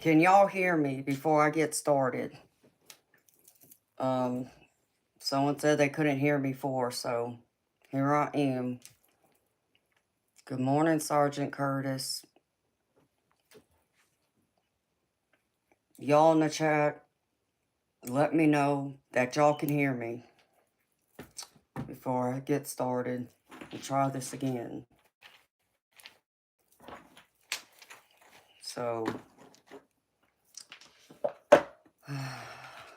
Can y'all hear me before I get started? Someone said they couldn't hear me before, so here I am. Good morning, Sergeant Curtis. Y'all in the chat, let me know that y'all can hear me before I get started and try this again. So,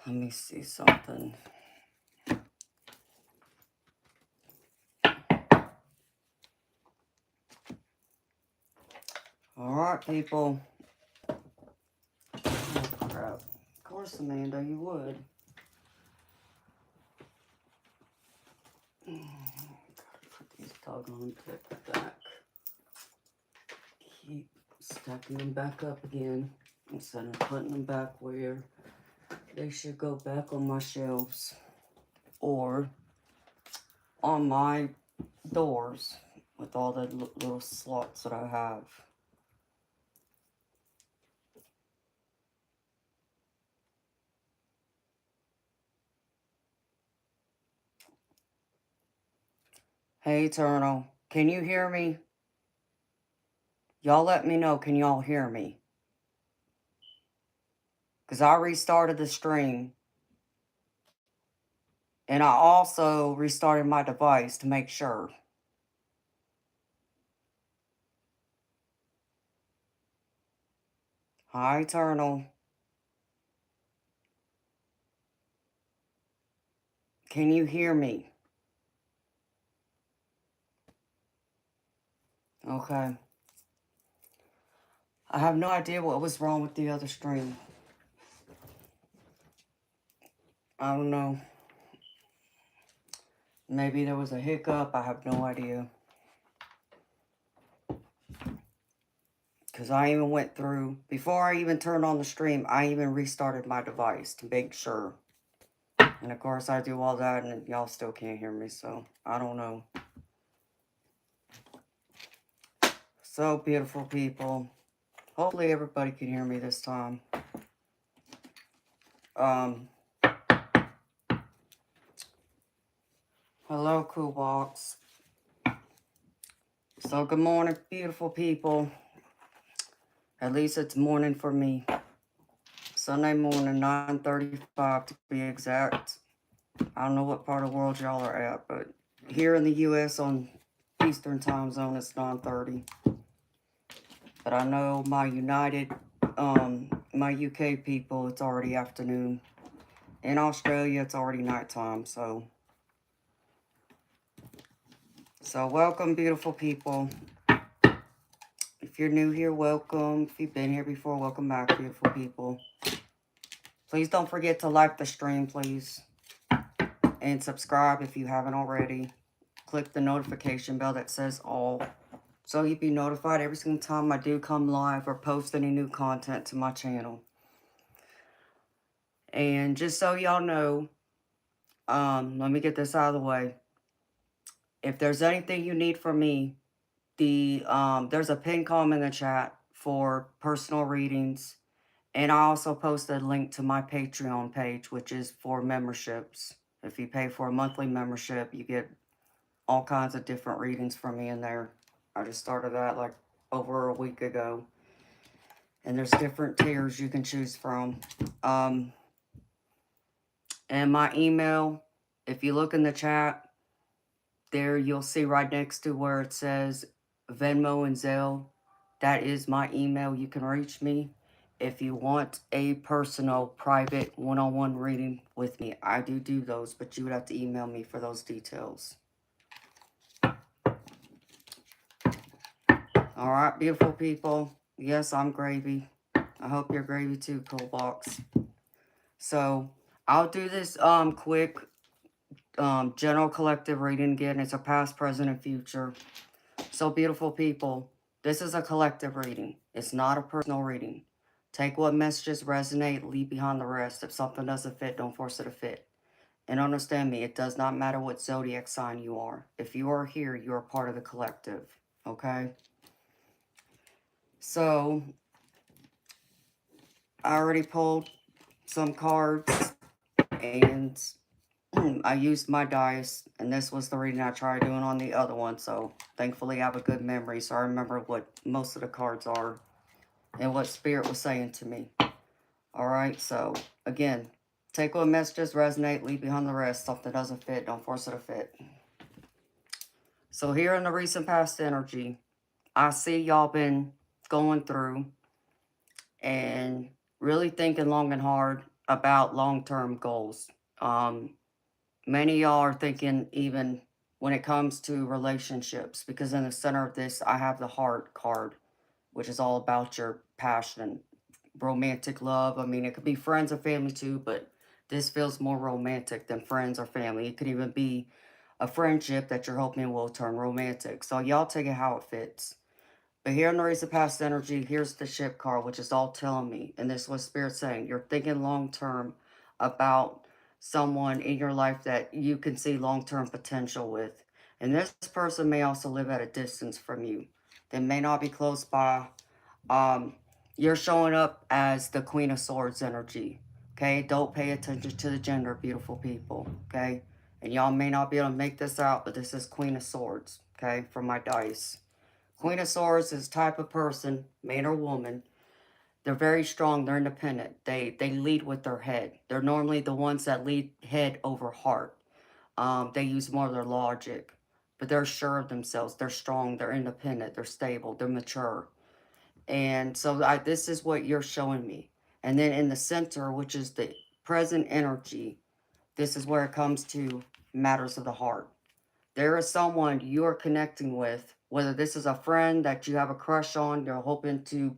let me see something. Alright, people. Oh, crap. Of course, Amanda, you would. Gotta put these doggone clips back. Keep stacking them back up again instead of putting them back where they should go back on my shelves or on my doors with all the little slots that I have. Hey, Eternal, can you hear me? Y'all let me know, can y'all hear me? Because I restarted the stream. And I also restarted my device to make sure. Hi, Eternal. Can you hear me? Okay. I have no idea what was wrong with the other stream. I don't know. Maybe there was a hiccup. I have no idea. Because I even went through, before I even turned on the stream, I even restarted my device to make sure. And of course I do all that and y'all still can't hear me, so I don't know. So beautiful people. Hopefully everybody can hear me this time. Hello, Cool Box. So good morning, beautiful people. At least it's morning for me. Sunday morning, 9:35 to be exact. I don't know what part of the world y'all are at, but here in the U.S. on Eastern time zone, it's 9:30. But I know my my UK people, it's already afternoon. In Australia, it's already nighttime, so welcome, beautiful people. If you're new here, welcome. If you've been here before, welcome back, beautiful people. Please don't forget to like the stream, please. And subscribe if you haven't already. Click the notification bell that says all, so you'll be notified every single time I do come live or post any new content to my channel. And just so y'all know, let me get this out of the way. If there's anything you need from me, there's a pinned comment in the chat for personal readings. And I also posted a link to my Patreon page, which is for memberships. If you pay for a monthly membership, you get all kinds of different readings from me in there. I just started that like over a week ago. And there's different tiers you can choose from. And my email, if you look in the chat, there you'll see right next to where it says Venmo and Zelle. That is my email. You can reach me if you want a personal, private, one-on-one reading with me. I do those, but you would have to email me for those details. All right, beautiful people. Yes, I'm gravy. I hope you're gravy too, Cool Box. So I'll do this quick general collective reading again. It's a past, present, and future. So beautiful people, this is a collective reading. It's not a personal reading. Take what messages resonate, leave behind the rest. If something doesn't fit, don't force it to fit. And understand me, it does not matter what zodiac sign you are. If you are here, you are part of the collective. Okay? So, I already pulled some cards and I used my dice, and this was the reading I tried doing on the other one. So thankfully, I have a good memory, so I remember what most of the cards are and what Spirit was saying to me. All right, so again, take what messages resonate, leave behind the rest. Something doesn't fit, don't force it to fit. So here in the recent past energy, I see y'all been going through and really thinking long and hard about long-term goals. Um, Many of y'all are thinking even when it comes to relationships, because in the center of this, I have the heart card, which is all about your passion, romantic love. I mean, it could be friends or family too, but this feels more romantic than friends or family. It could even be a friendship that you're hoping will turn romantic. So y'all take it how it fits. But here in the Race of Past Energy, here's the ship card, which is all telling me, and this was Spirit saying, you're thinking long term about someone in your life that you can see long term potential with. And this person may also live at a distance from you. They may not be close by. Um, you're showing up as the Queen of Swords energy. Okay, don't pay attention to the gender, beautiful people. Okay, and y'all may not be able to make this out, but this is Queen of Swords. Okay, from my dice. Queen of Swords is type of person, man or woman. They're very strong. They're independent. They lead with their head. They're normally the ones that lead head over heart. They use more of their logic, but they're sure of themselves. They're strong. They're independent. They're stable. They're mature. And so this is what you're showing me. And then in the center, which is the present energy, this is where it comes to matters of the heart. There is someone you are connecting with, whether this is a friend that you have a crush on, you're hoping to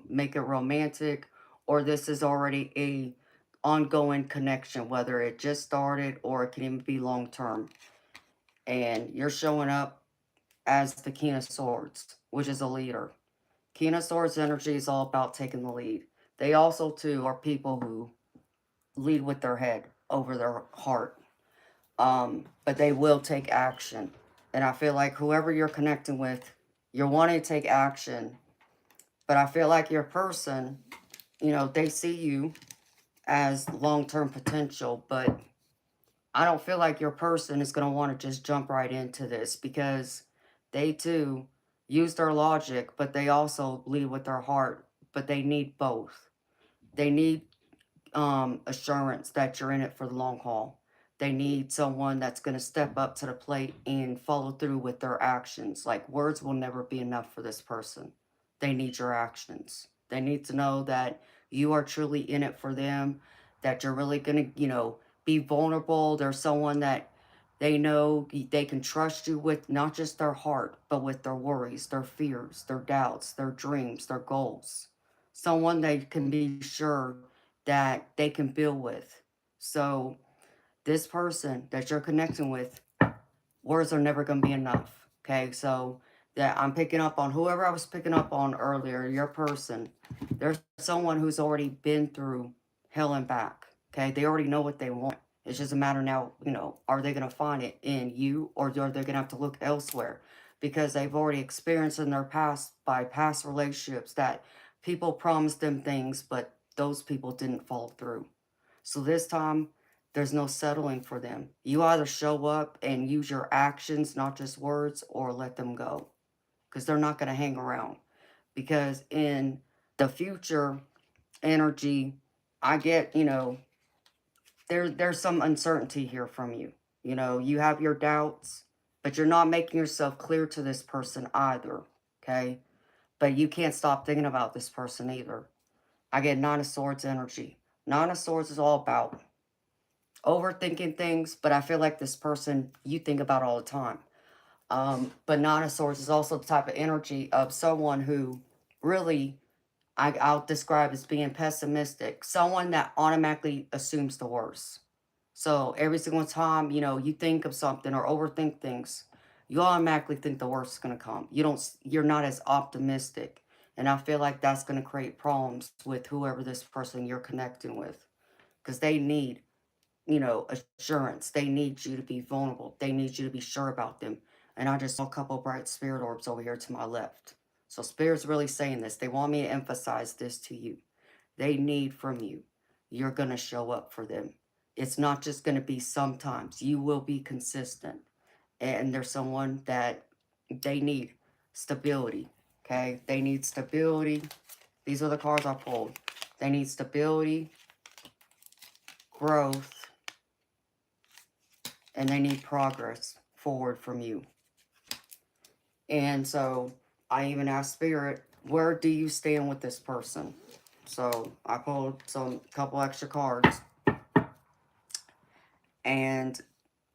make it romantic, or this is already a ongoing connection, whether it just started or it can even be long term. And you're showing up as the King of Swords, which is a leader. King of Swords energy is all about taking the lead. They also, too, are people who lead with their head over their heart. But they will take action. And I feel like whoever you're connecting with, you're wanting to take action. But I feel like your person, they see you as long term potential. But I don't feel like your person is going to want to just jump right into this because they too use their logic, but they also lead with their heart. But they need both. They need assurance that you're in it for the long haul. They need someone that's going to step up to the plate and follow through with their actions. Like words will never be enough for this person. They need your actions. They need to know that you are truly in it for them, that you're really going to, be vulnerable. There's someone that they know they can trust you with not just their heart, but with their worries, their fears, their doubts, their dreams, their goals. Someone they can be sure that they can build with. So, this person that you're connecting with, words are never going to be enough. Okay, so that I'm picking up on whoever I was picking up on earlier, your person, there's someone who's already been through hell and back. Okay, they already know what they want. It's just a matter now, are they going to find it in you or are they going to have to look elsewhere? Because they've already experienced in their past by past relationships that people promised them things, but those people didn't follow through. So this time, there's no settling for them. You either show up and use your actions, not just words, or let them go because they're not going to hang around. Because in the future energy, I get, there's some uncertainty here from you. You have your doubts, but you're not making yourself clear to this person either. Okay. But you can't stop thinking about this person either. I get Nine of Swords energy. Nine of Swords is all about overthinking things, but I feel like this person you think about all the time. But Nine of Swords is also the type of energy of someone who really I'll describe as being pessimistic, someone that automatically assumes the worst. So every single time, you think of something or overthink things, you automatically think the worst is going to come. You're not as optimistic. And I feel like that's going to create problems with whoever this person you're connecting with because they need assurance. They need you to be vulnerable. They need you to be sure about them. And I just saw a couple bright spirit orbs over here to my left. So spirit's really saying this. They want me to emphasize this to you. they need from you, you're going to show up for them. It's not just going to be sometimes. You will be consistent. And there's someone that they need stability. Okay? They need stability. These are the cards I pulled. They need stability, growth, and they need progress forward from you. And so I even asked Spirit, where do you stand with this person? So I pulled some couple extra cards. And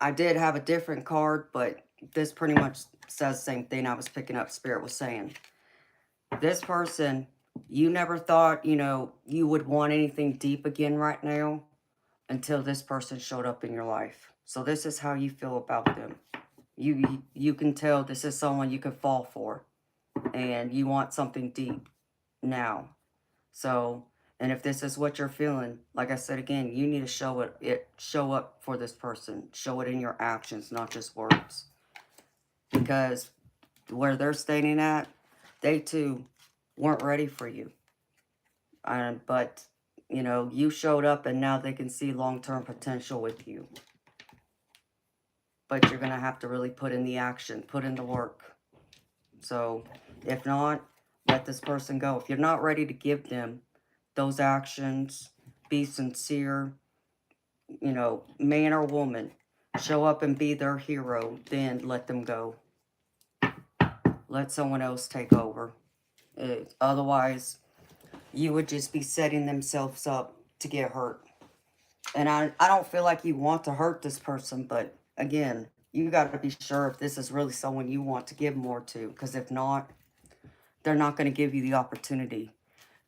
I did have a different card, but this pretty much says the same thing I was picking up. Spirit was saying, this person, you never thought, you would want anything deep again right now until this person showed up in your life. So this is how you feel about them. You can tell this is someone you could fall for, and you want something deep now. So, and if this is what you're feeling, like I said again, you need to show up for this person. Show it in your actions, not just words. Because where they're standing at, they too weren't ready for you. But you showed up, and now they can see long-term potential with you. But you're going to have to really put in the action, put in the work. So if not, let this person go. If you're not ready to give them those actions, be sincere, man or woman, show up and be their hero, then let them go. Let someone else take over. Otherwise, you would just be setting themselves up to get hurt. And I don't feel like you want to hurt this person, but again, you got to be sure if this is really someone you want to give more to, because if not, they're not going to give you the opportunity.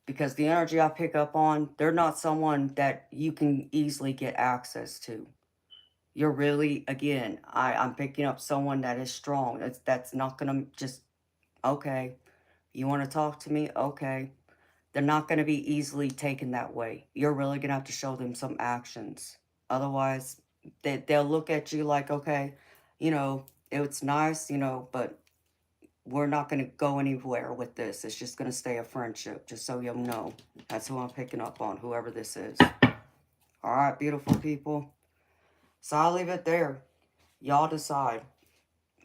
Because the energy I pick up on, they're not someone that you can easily get access to. You're really, again, I'm picking up someone that is strong. That's not going to just, okay, you want to talk to me? Okay. They're not going to be easily taken that way. You're really going to have to show them some actions. Otherwise, they'll look at you like, okay, it's nice, but we're not going to go anywhere with this. It's just going to stay a friendship, just so you'll know. That's who I'm picking up on, whoever this is. All right, beautiful people. So I'll leave it there. Y'all decide.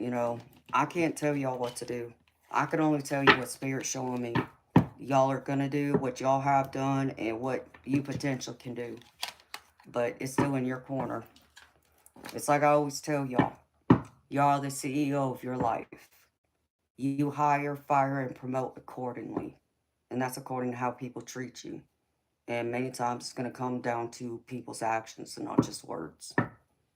I can't tell y'all what to do. I can only tell you what Spirit's showing me. Y'all are going to do what y'all have done and what you potential can do. But it's still in your corner. It's like I always tell y'all. Y'all are the CEO of your life. You hire, fire, and promote accordingly. And that's according to how people treat you. And many times it's going to come down to people's actions and not just words.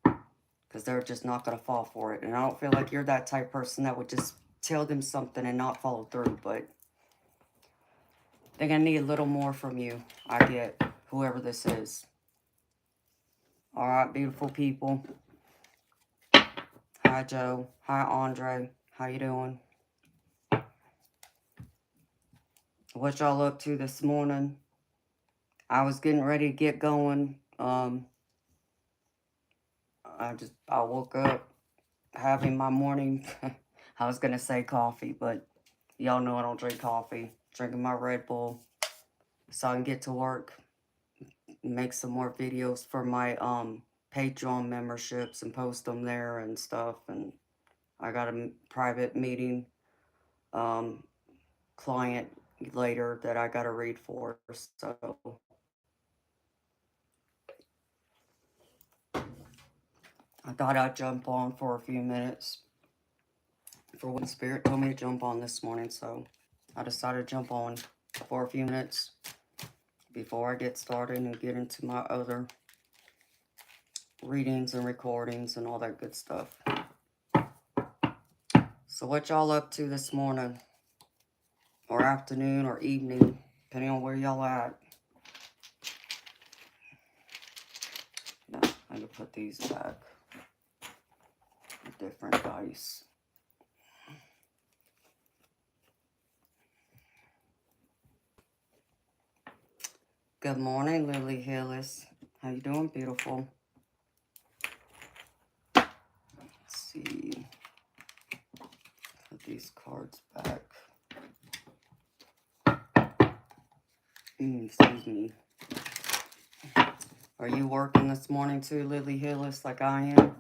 Because they're just not going to fall for it. And I don't feel like you're that type of person that would just tell them something and not follow through. But they're going to need a little more from you. I get, whoever this is. Alright, beautiful people. Hi, Joe. Hi, Andre. How you doing? What y'all up to this morning? I was getting ready to get going. I woke up having my morning, I was going to say coffee, but y'all know I don't drink coffee. Drinking my Red Bull so I can get to work, make some more videos for my Patreon memberships and post them there and stuff. And I got a private meeting client later that I got to read for, so I thought I'd jump on for a few minutes for when Spirit told me to jump on this morning, so I decided to jump on for a few minutes before I get started and get into my other readings and recordings and all that good stuff. So what y'all up to this morning? Or afternoon or evening, depending on where y'all at. No, I can put these back. Different dice. Good morning, Lily Hillis. How you doing, beautiful? Let's see. Put these cards back. Excuse me. Are you working this morning too, Lily Hillis, like I am?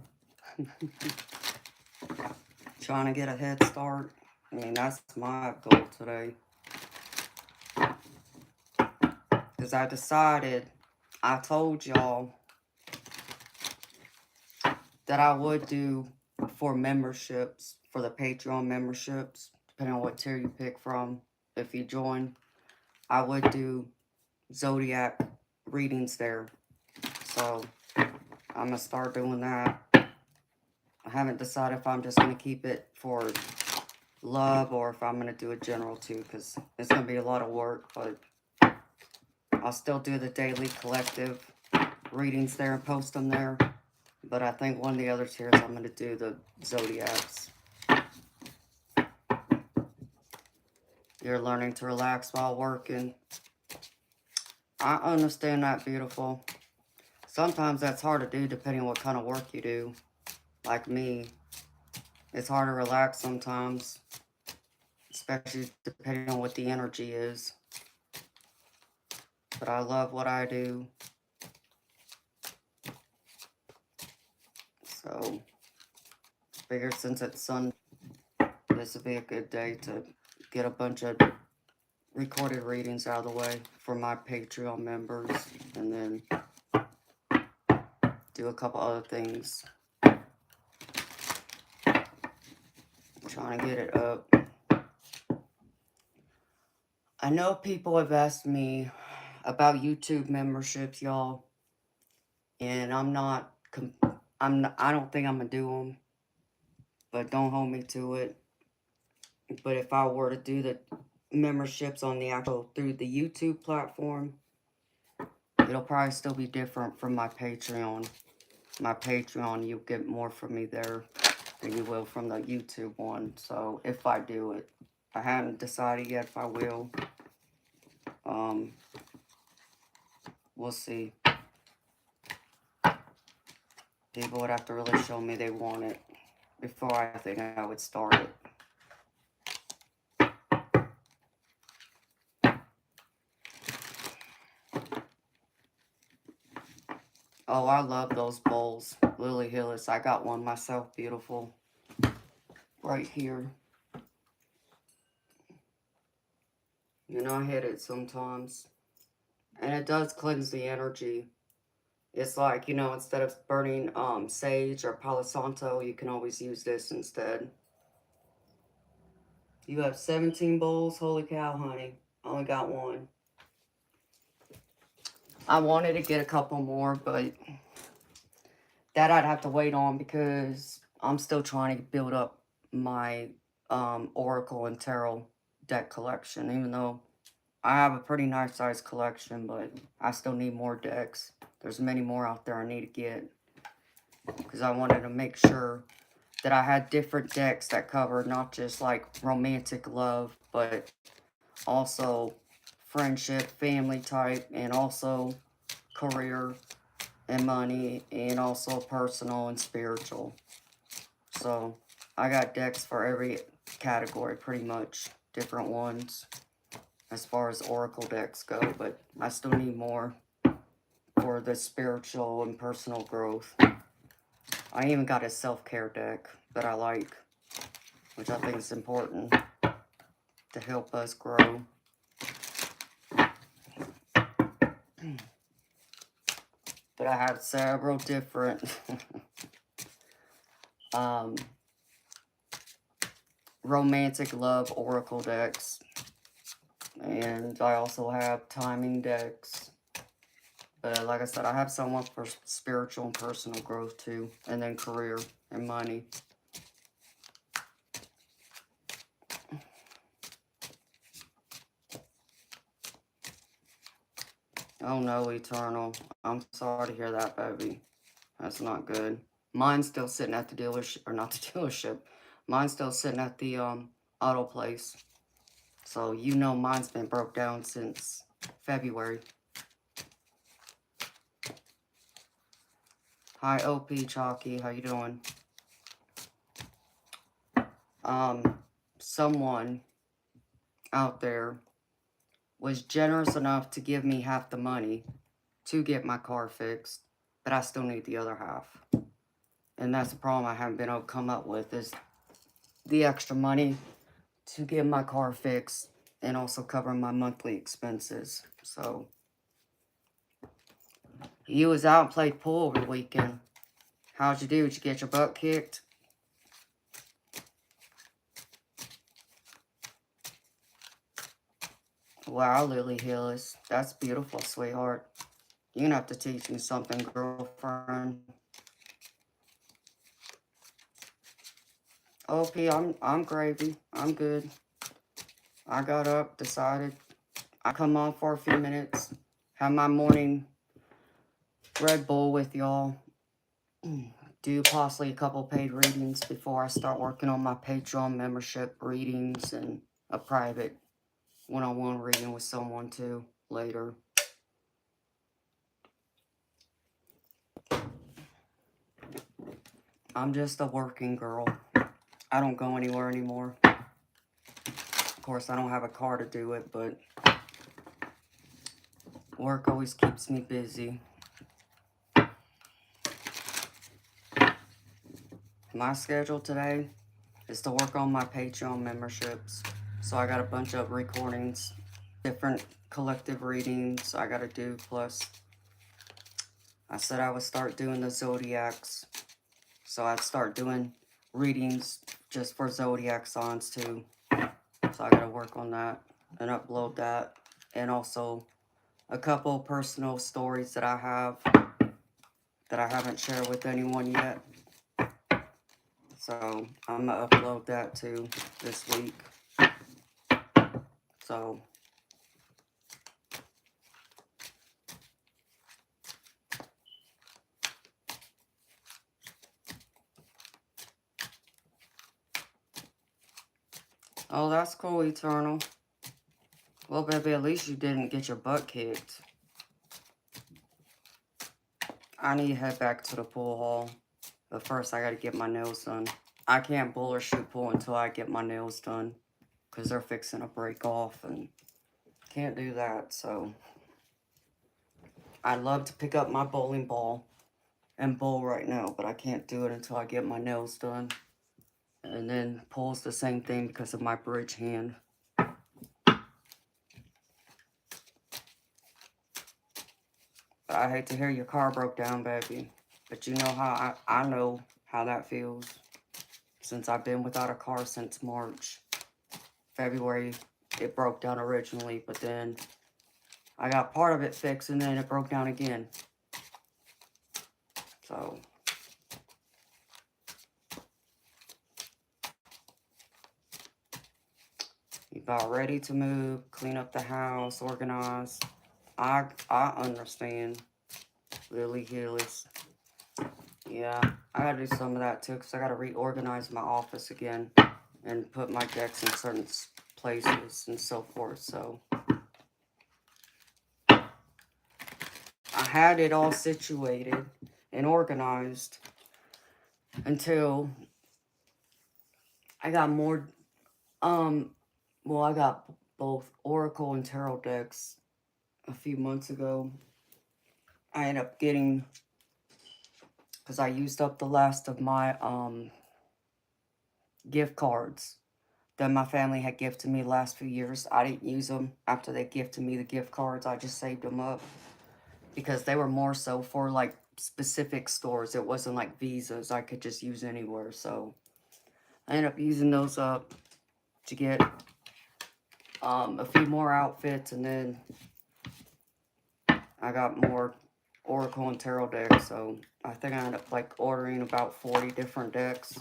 Trying to get a head start? I mean, that's my goal today. Because I decided, I told y'all that I would do for memberships, for the Patreon memberships, depending on what tier you pick from. If you join, I would do zodiac readings there. So I'm going to start doing that. I haven't decided if I'm just going to keep it for love or if I'm going to do a general too, because it's going to be a lot of work, but I'll still do the daily collective readings there and post them there. But I think one of the other tiers I'm going to do the zodiacs. You're learning to relax while working. I understand that, beautiful. Sometimes that's hard to do depending on what kind of work you do. Like me, it's hard to relax sometimes, especially depending on what the energy is. But I love what I do. So, figure since it's Sunday, this would be a good day to get a bunch of recorded readings out of the way for my Patreon members, and then do a couple other things. Trying to get it up. I know people have asked me about YouTube memberships, y'all, and I don't think I'm gonna do them, but don't hold me to it. But if I were to do the memberships on the actual through the YouTube platform, it'll probably still be different from my Patreon. My Patreon, you'll get more from me there than you will from the YouTube one. So if I do it, I haven't decided yet if I will. We'll see. People would have to really show me they want it before I think I would start it. Oh, I love those bowls. Lily Hillis. I got one myself, beautiful. Right here. You know, I hit it sometimes. And it does cleanse the energy. It's like, you know, instead of burning sage or Palo Santo, you can always use this instead. You have 17 bowls? Holy cow, honey. I only got one. I wanted to get a couple more, but that I'd have to wait on because I'm still trying to build up my Oracle and Tarot deck collection, even though I have a pretty nice size collection, but I still need more decks. There's many more out there I need to get because I wanted to make sure that I had different decks that covered not just like romantic love, but also friendship, family type, and also career and money, and also personal and spiritual. So I got decks for every category, pretty much, different ones as far as oracle decks go, but I still need more for the spiritual and personal growth. I even got a self-care deck that I like, which I think is important to help us grow. But I have several different romantic love oracle decks. And I also have timing decks. But like I said, I have someone for spiritual and personal growth too. And then career and money. Oh no, Eternal. I'm sorry to hear that, baby. That's not good. Mine's still sitting at the dealership, or not the dealership. Mine's still sitting at the auto place. So you know mine's been broke down since February. Hi, OP Chalky. How you doing? Someone out there was generous enough to give me half the money to get my car fixed, but I still need the other half. And that's the problem I haven't been able to come up with, is the extra money to get my car fixed and also cover my monthly expenses. So, you was out and played pool over the weekend. How'd you do? Did you get your butt kicked? Wow, Lily Hillis. That's beautiful, sweetheart. You're gonna have to teach me something, girlfriend. OP, I'm gravy. I'm good. I got up, decided I come on for a few minutes, have my morning Red Bull with y'all, do possibly a couple paid readings before I start working on my Patreon membership readings and a private one-on-one reading with someone too later. I'm just a working girl. I don't go anywhere anymore. Of course, I don't have a car to do it, but work always keeps me busy. My schedule today is to work on my Patreon memberships. So I got a bunch of recordings, different collective readings I gotta do, plus I said I would start doing the zodiacs. So I'd start doing readings just for zodiac signs too. So I gotta work on that and upload that. And also a couple personal stories that I have that I haven't shared with anyone yet. So I'm gonna upload that too this week. So oh, that's cool, Eternal. Well, baby, at least you didn't get your butt kicked. I need to head back to the pool hall. But first, I gotta get my nails done. I can't bowl or shoot pool until I get my nails done, because they're fixing to break off, and can't do that, so. I'd love to pick up my bowling ball and bowl right now, but I can't do it until I get my nails done. And then pool's the same thing because of my bridge hand. But I hate to hear your car broke down, baby. But you know how I know how that feels. Since I've been without a car since March. February, it broke down originally, but then I got part of it fixed and then it broke down again. So, you about ready to move, clean up the house, organize. I understand. Lily Hillis. Yeah, I gotta do some of that too, because I gotta reorganize my office again and put my decks in certain places and so forth. So I had it all situated and organized until I got more, well, I got both Oracle and Tarot decks a few months ago. I ended up getting, because I used up the last of my gift cards that my family had gifted me the last few years. I didn't use them after they gifted me the gift cards. I just saved them up because they were more so for like specific stores. It wasn't like Visas I could just use anywhere. So I ended up using those up to get a few more outfits, and then I got more Oracle and Tarot decks. So I think I ended up like ordering about 40 different decks.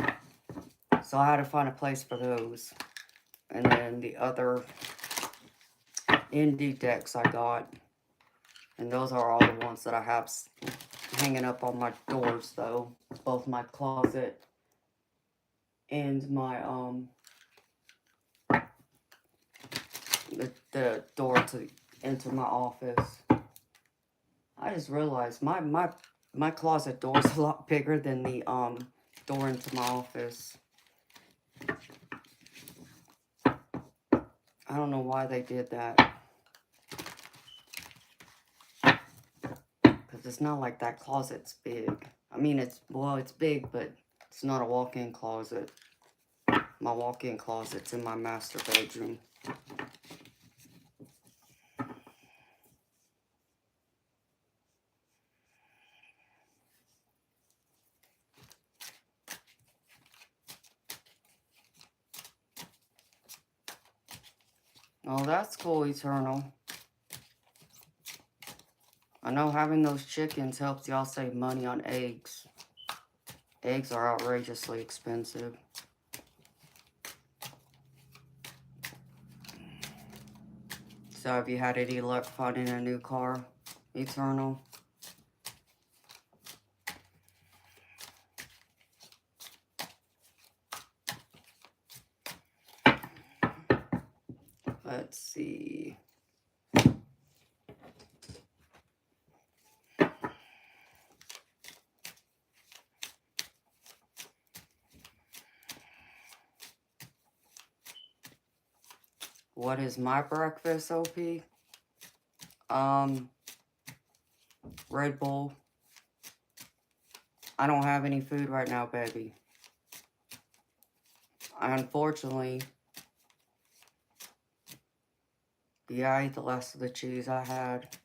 So I had to find a place for those. And then the other indie decks I got, and those are all the ones that I have hanging up on my doors, though. Both my closet and my the door to into my office. I just realized my closet door is a lot bigger than the door into my office. I don't know why they did that. Because it's not like that closet's big. I mean, well, it's big, but it's not a walk-in closet. My walk-in closet's in my master bedroom. Oh, that's cool, Eternal. I know having those chickens helps y'all save money on eggs. Eggs are outrageously expensive. So have you had any luck finding a new car, Eternal? Let's see. What is my breakfast, OP? Red Bull. I don't have any food right now, baby. Unfortunately, yeah, I ate the last of the cheese I had.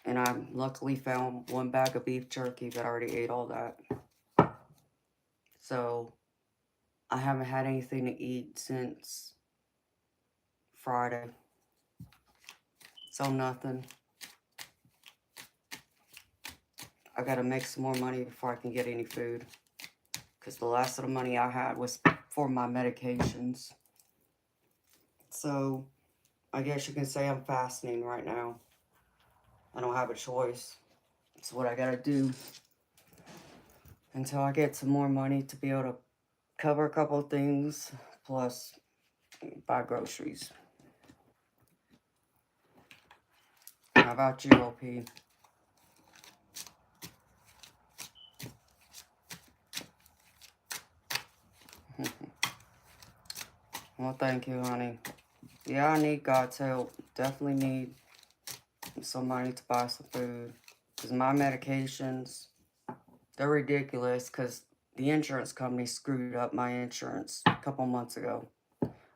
And I luckily found one bag of beef jerky, but I already ate all that. So, I haven't had anything to eat since Friday. So, nothing. I gotta make some more money before I can get any food. Because the last of the money I had was for my medications. So, I guess you can say I'm fasting right now. I don't have a choice. It's what I gotta do until I get some more money to be able to cover a couple of things, plus buy groceries. How about you, OP? Well, thank you, honey. Yeah, I need God's help. Definitely need some money to buy some food. Because my medications, they're ridiculous because the insurance company screwed up my insurance a couple months ago.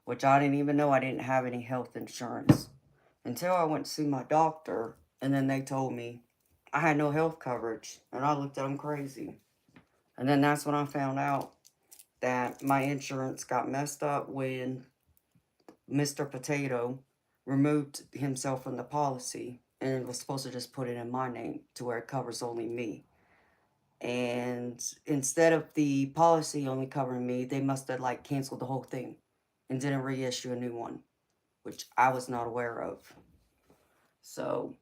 Which I didn't even know I didn't have any health insurance. Until I went to see my doctor, and then they told me I had no health coverage. And I looked at them crazy. And then that's when I found out that my insurance got messed up when Mr. Potato removed himself from the policy and was supposed to just put it in my name to where it covers only me. And instead of the policy only covering me, they must have like canceled the whole thing and didn't reissue a new one, which I was not aware of. So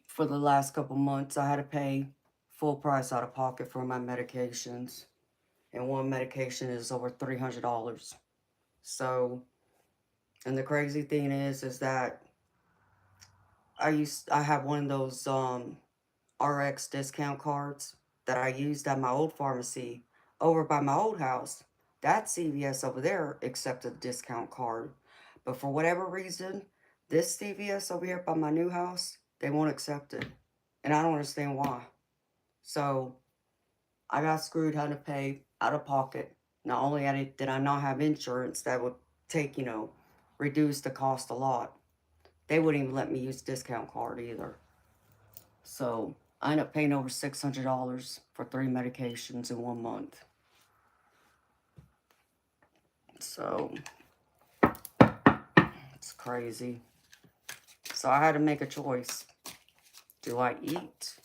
for the last couple months, I had to pay full price out of pocket for my medications. And one medication is over $300. So, and the crazy thing is that I have one of those RX discount cards that I used at my old pharmacy over by my old house. That CVS over there accepted the discount card. But for whatever reason, this CVS over here by my new house, they won't accept it. And I don't understand why. So I got screwed having to pay out of pocket. Not only did I not have insurance that would take, reduce the cost a lot, they wouldn't even let me use discount card either. So I ended up paying over $600 for 3 medications in 1 month. So it's crazy. So I had to make a choice. Do I eat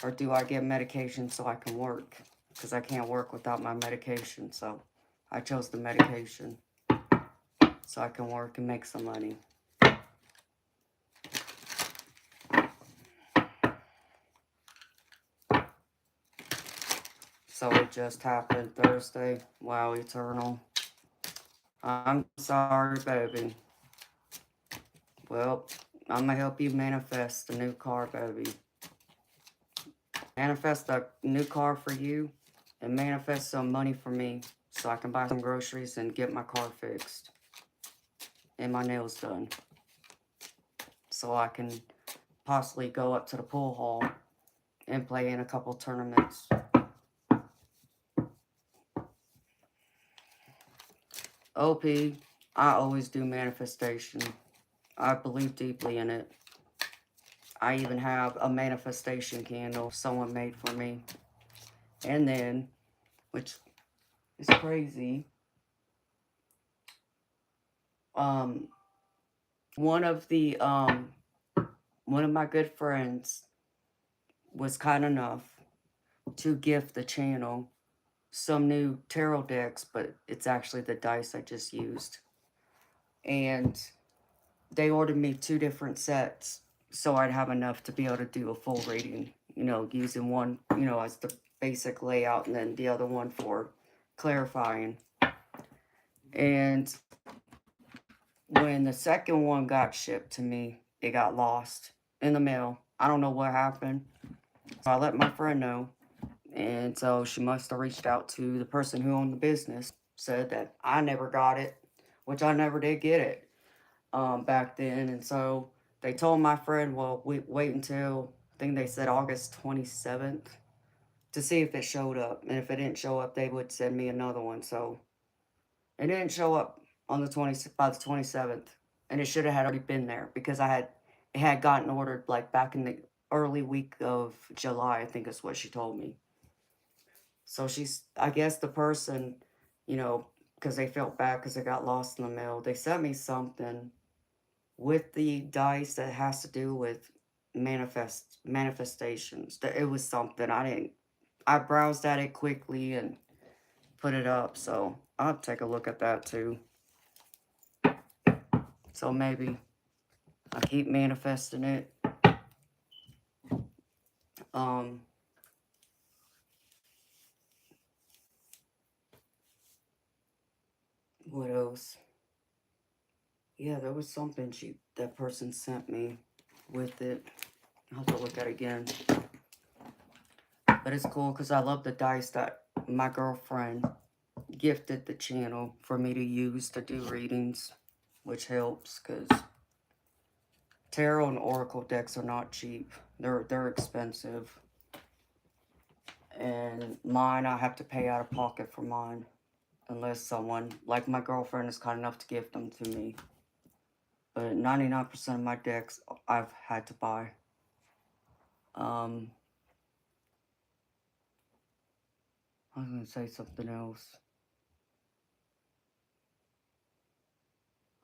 or do I get medication so I can work? Because I can't work without my medication. So I chose the medication so I can work and make some money. So it just happened Thursday. Wow, Eternal. I'm sorry, baby. Well, I'm going to help you manifest a new car, baby. Manifest a new car for you and manifest some money for me so I can buy some groceries and get my car fixed and my nails done. So I can possibly go up to the pool hall and play in a couple tournaments. OP, I always do manifestation. I believe deeply in it. I even have a manifestation candle someone made for me. And then, which is crazy, um, one of the, one of my good friends was kind enough to gift the channel some new tarot decks, but it's actually the dice I just used. And they ordered me 2 different sets so I'd have enough to be able to do a full reading, using one, as the basic layout and then the other one for clarifying. And when the second one got shipped to me, it got lost in the mail. I don't know what happened. So I let my friend know. And so she must have reached out to the person who owned the business, said that I never got it, which I never did get it back then. And so they told my friend, well, wait until, I think they said August 27th to see if it showed up. And if it didn't show up, they would send me another one. So it didn't show up on the by the 27th. And it should have had already been there because it had gotten ordered like back in the early week of July, I think is what she told me. So I guess the person, because they felt bad because it got lost in the mail, they sent me something with the dice that has to do with manifestations. It was something I browsed at it quickly and put it up, so I'll take a look at that too. So maybe I keep manifesting it. What else? Yeah, there was something that person sent me with it. I'll have to look at it again. But it's cool because I love the dice that my girlfriend gifted the channel for me to use to do readings, which helps because tarot and oracle decks are not cheap. They're expensive. And mine, I have to pay out of pocket for mine. Unless someone, like my girlfriend, is kind enough to gift them to me. But 99% of my decks, I've had to buy. I was going to say something else.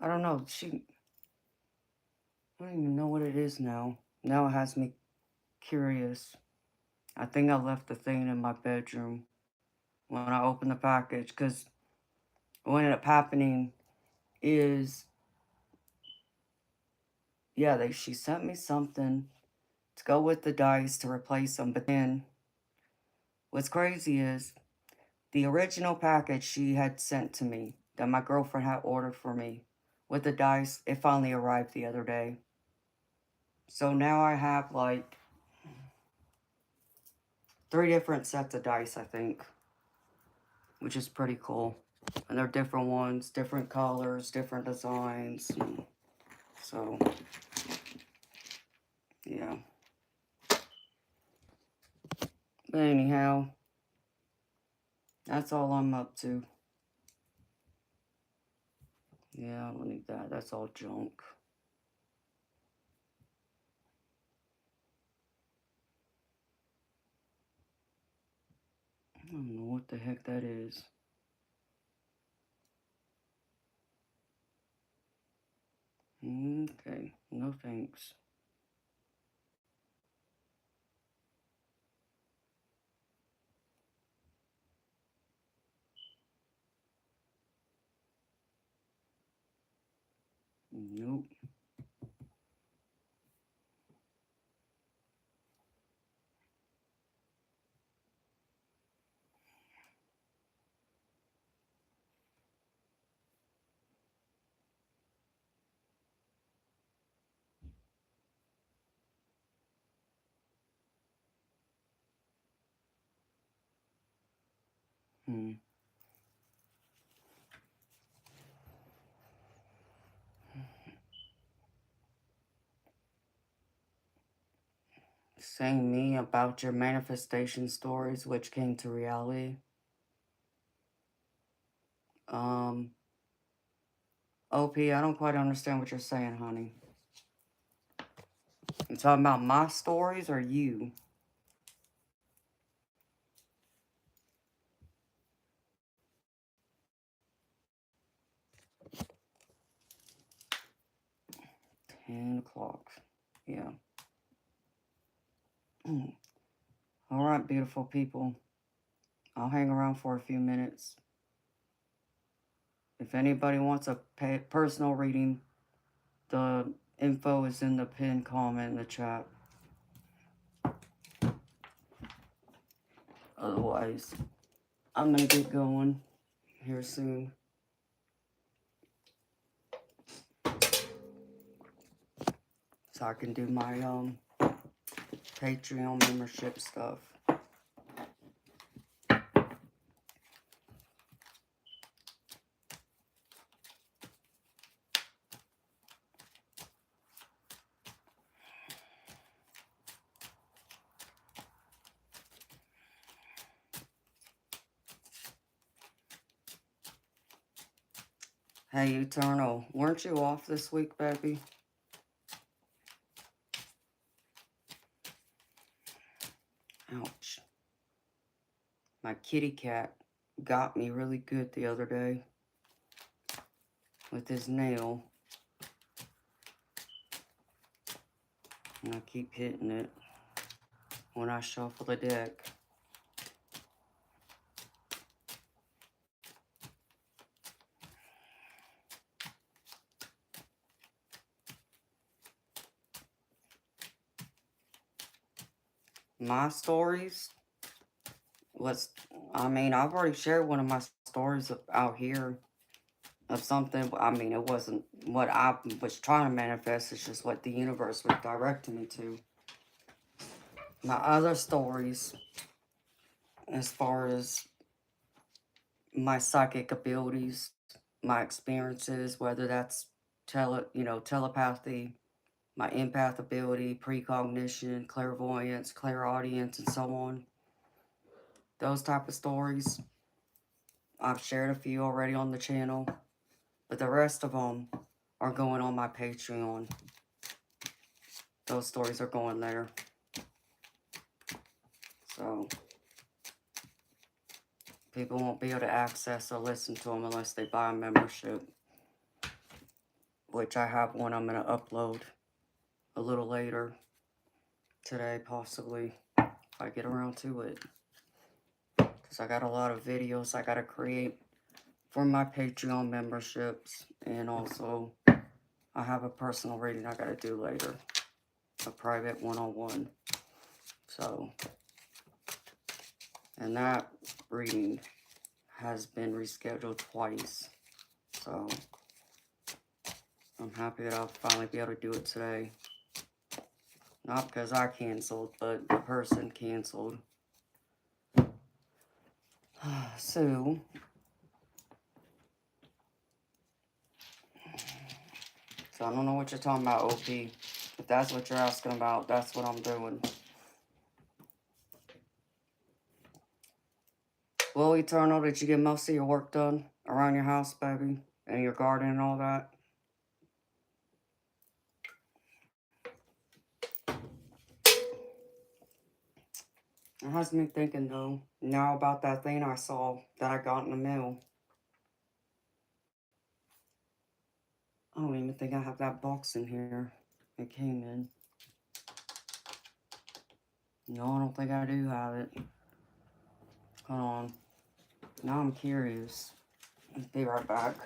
I don't know. I don't even know what it is now. Now it has me curious. I think I left the thing in my bedroom when I opened the package, because what ended up happening is, yeah, she sent me something to go with the dice to replace them, but then what's crazy is the original package she had sent to me that my girlfriend had ordered for me with the dice, it finally arrived the other day. So now I have like 3 different sets of dice, I think, which is pretty cool. And they're different ones, different colors, different designs. So, yeah. But anyhow, that's all I'm up to. Yeah, I don't need that. That's all junk. I don't know what the heck that is. Okay, no thanks. Nope. Hmm. Saying me about your manifestation stories, which came to reality. Um, OP, I don't quite understand what you're saying, honey. You talking about my stories or you? $10. Yeah. All right, beautiful people. I'll hang around for a few minutes. If anybody wants a personal reading, the info is in the pinned comment in the chat. Otherwise, I'm gonna get going here soon. So I can do my Patreon membership stuff. Hey, Eternal, weren't you off this week, baby? Ouch. My kitty cat got me really good the other day with his nail. And I keep hitting it when I shuffle the deck. My stories, I've already shared one of my stories out here of something. I mean, it wasn't what I was trying to manifest, it's just what the universe was directing me to. My other stories, as far as my psychic abilities, my experiences, whether that's telepathy, my empath ability, precognition, clairvoyance, clairaudience, and so on. Those type of stories, I've shared a few already on the channel, but the rest of them are going on my Patreon. Those stories are going there. So people won't be able to access or listen to them unless they buy a membership, which I have one I'm going to upload a little later today, possibly, if I get around to it. Because I got a lot of videos I got to create for my Patreon memberships, and also I have a personal reading I got to do later, a private one-on-one. So, and that reading has been rescheduled twice. So, I'm happy that I'll finally be able to do it today. Not because I canceled, but the person canceled. So, I don't know what you're talking about, OP. If that's what you're asking about, that's what I'm doing. Well, Eternal, did you get most of your work done around your house, baby? And your garden and all that? It has me thinking, though, now about that thing I saw that I got in the mail. I don't even think I have that box in here it came in. No, I don't think I do have it. Hold on. Now I'm curious. I'll be right back.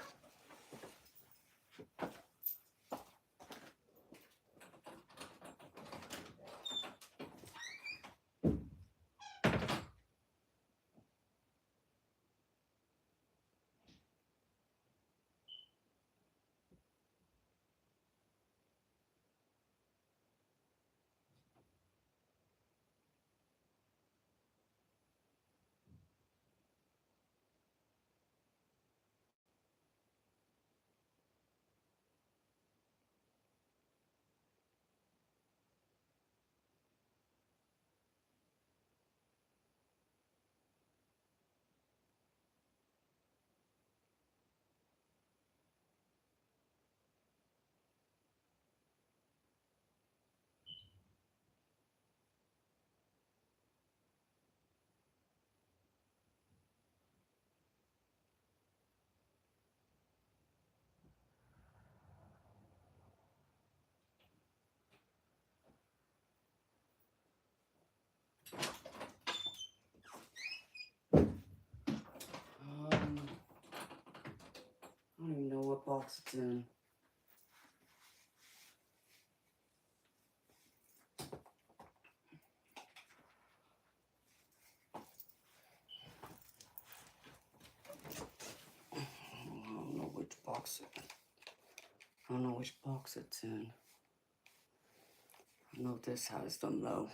box it's in. I don't know which box it's in. I know this has them though.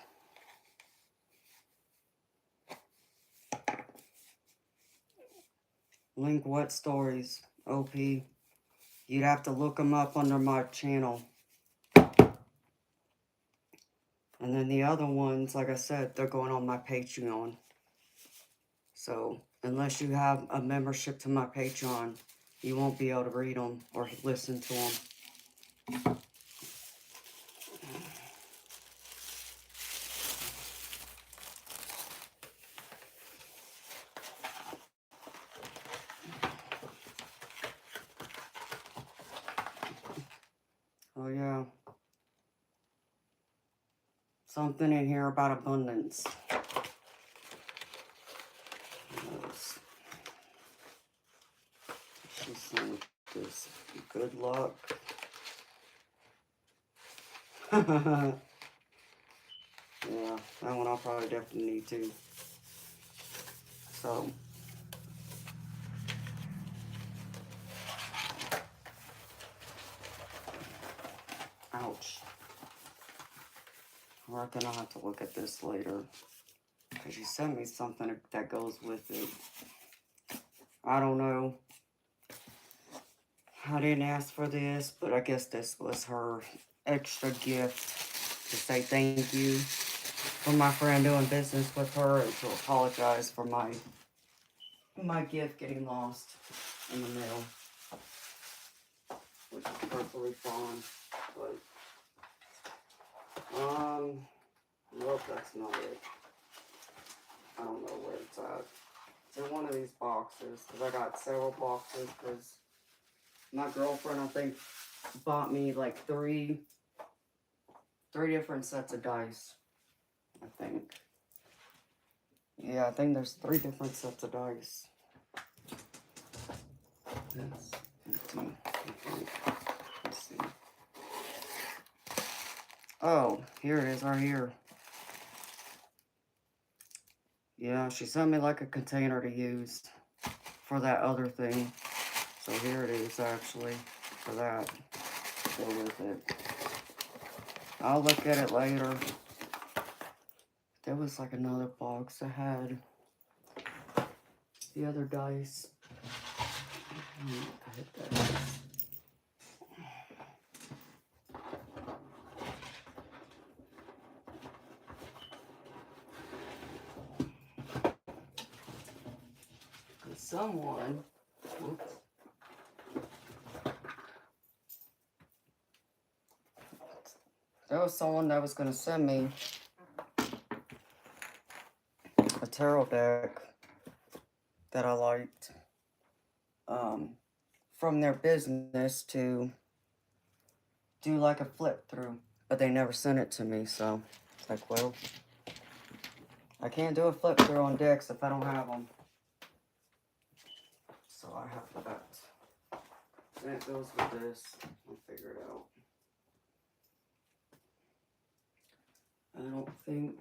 Link What Stories, OP. You'd have to look them up under my channel. And then the other ones, like I said, they're going on my Patreon. So, unless you have a membership to my Patreon, you won't be able to read them or listen to them. Oh, yeah. Something in here about abundance. She's saying this. Good luck. Yeah, that one I'll probably definitely need to. So, ouch. I reckon I'll have to look at this later. Because she sent me something that goes with it. I don't know. I didn't ask for this, but I guess this was her extra gift to say thank you for my friend doing business with her and to apologize for my gift getting lost in the mail, which is perfectly fine. But nope, that's not it. I don't know where it's at. It's in one of these boxes because I got several boxes because my girlfriend, I think, bought me like three different sets of dice. I think. Yeah, I think there's 3 different sets of dice. That's empty. Let's see. Oh, here it is, right here. Yeah, she sent me like a container to use for that other thing. So here it is, actually, for that. Go with it. I'll look at it later. There was like another box that had the other dice. I don't know what the heck that is. Someone, oops, there was someone that was going to send me a tarot deck that I liked from their business to do like a flip through, but they never sent it to me, so it's like, well, I can't do a flip through on decks if I don't have them. So I have that. And it goes with this. I'll figure it out. I don't think.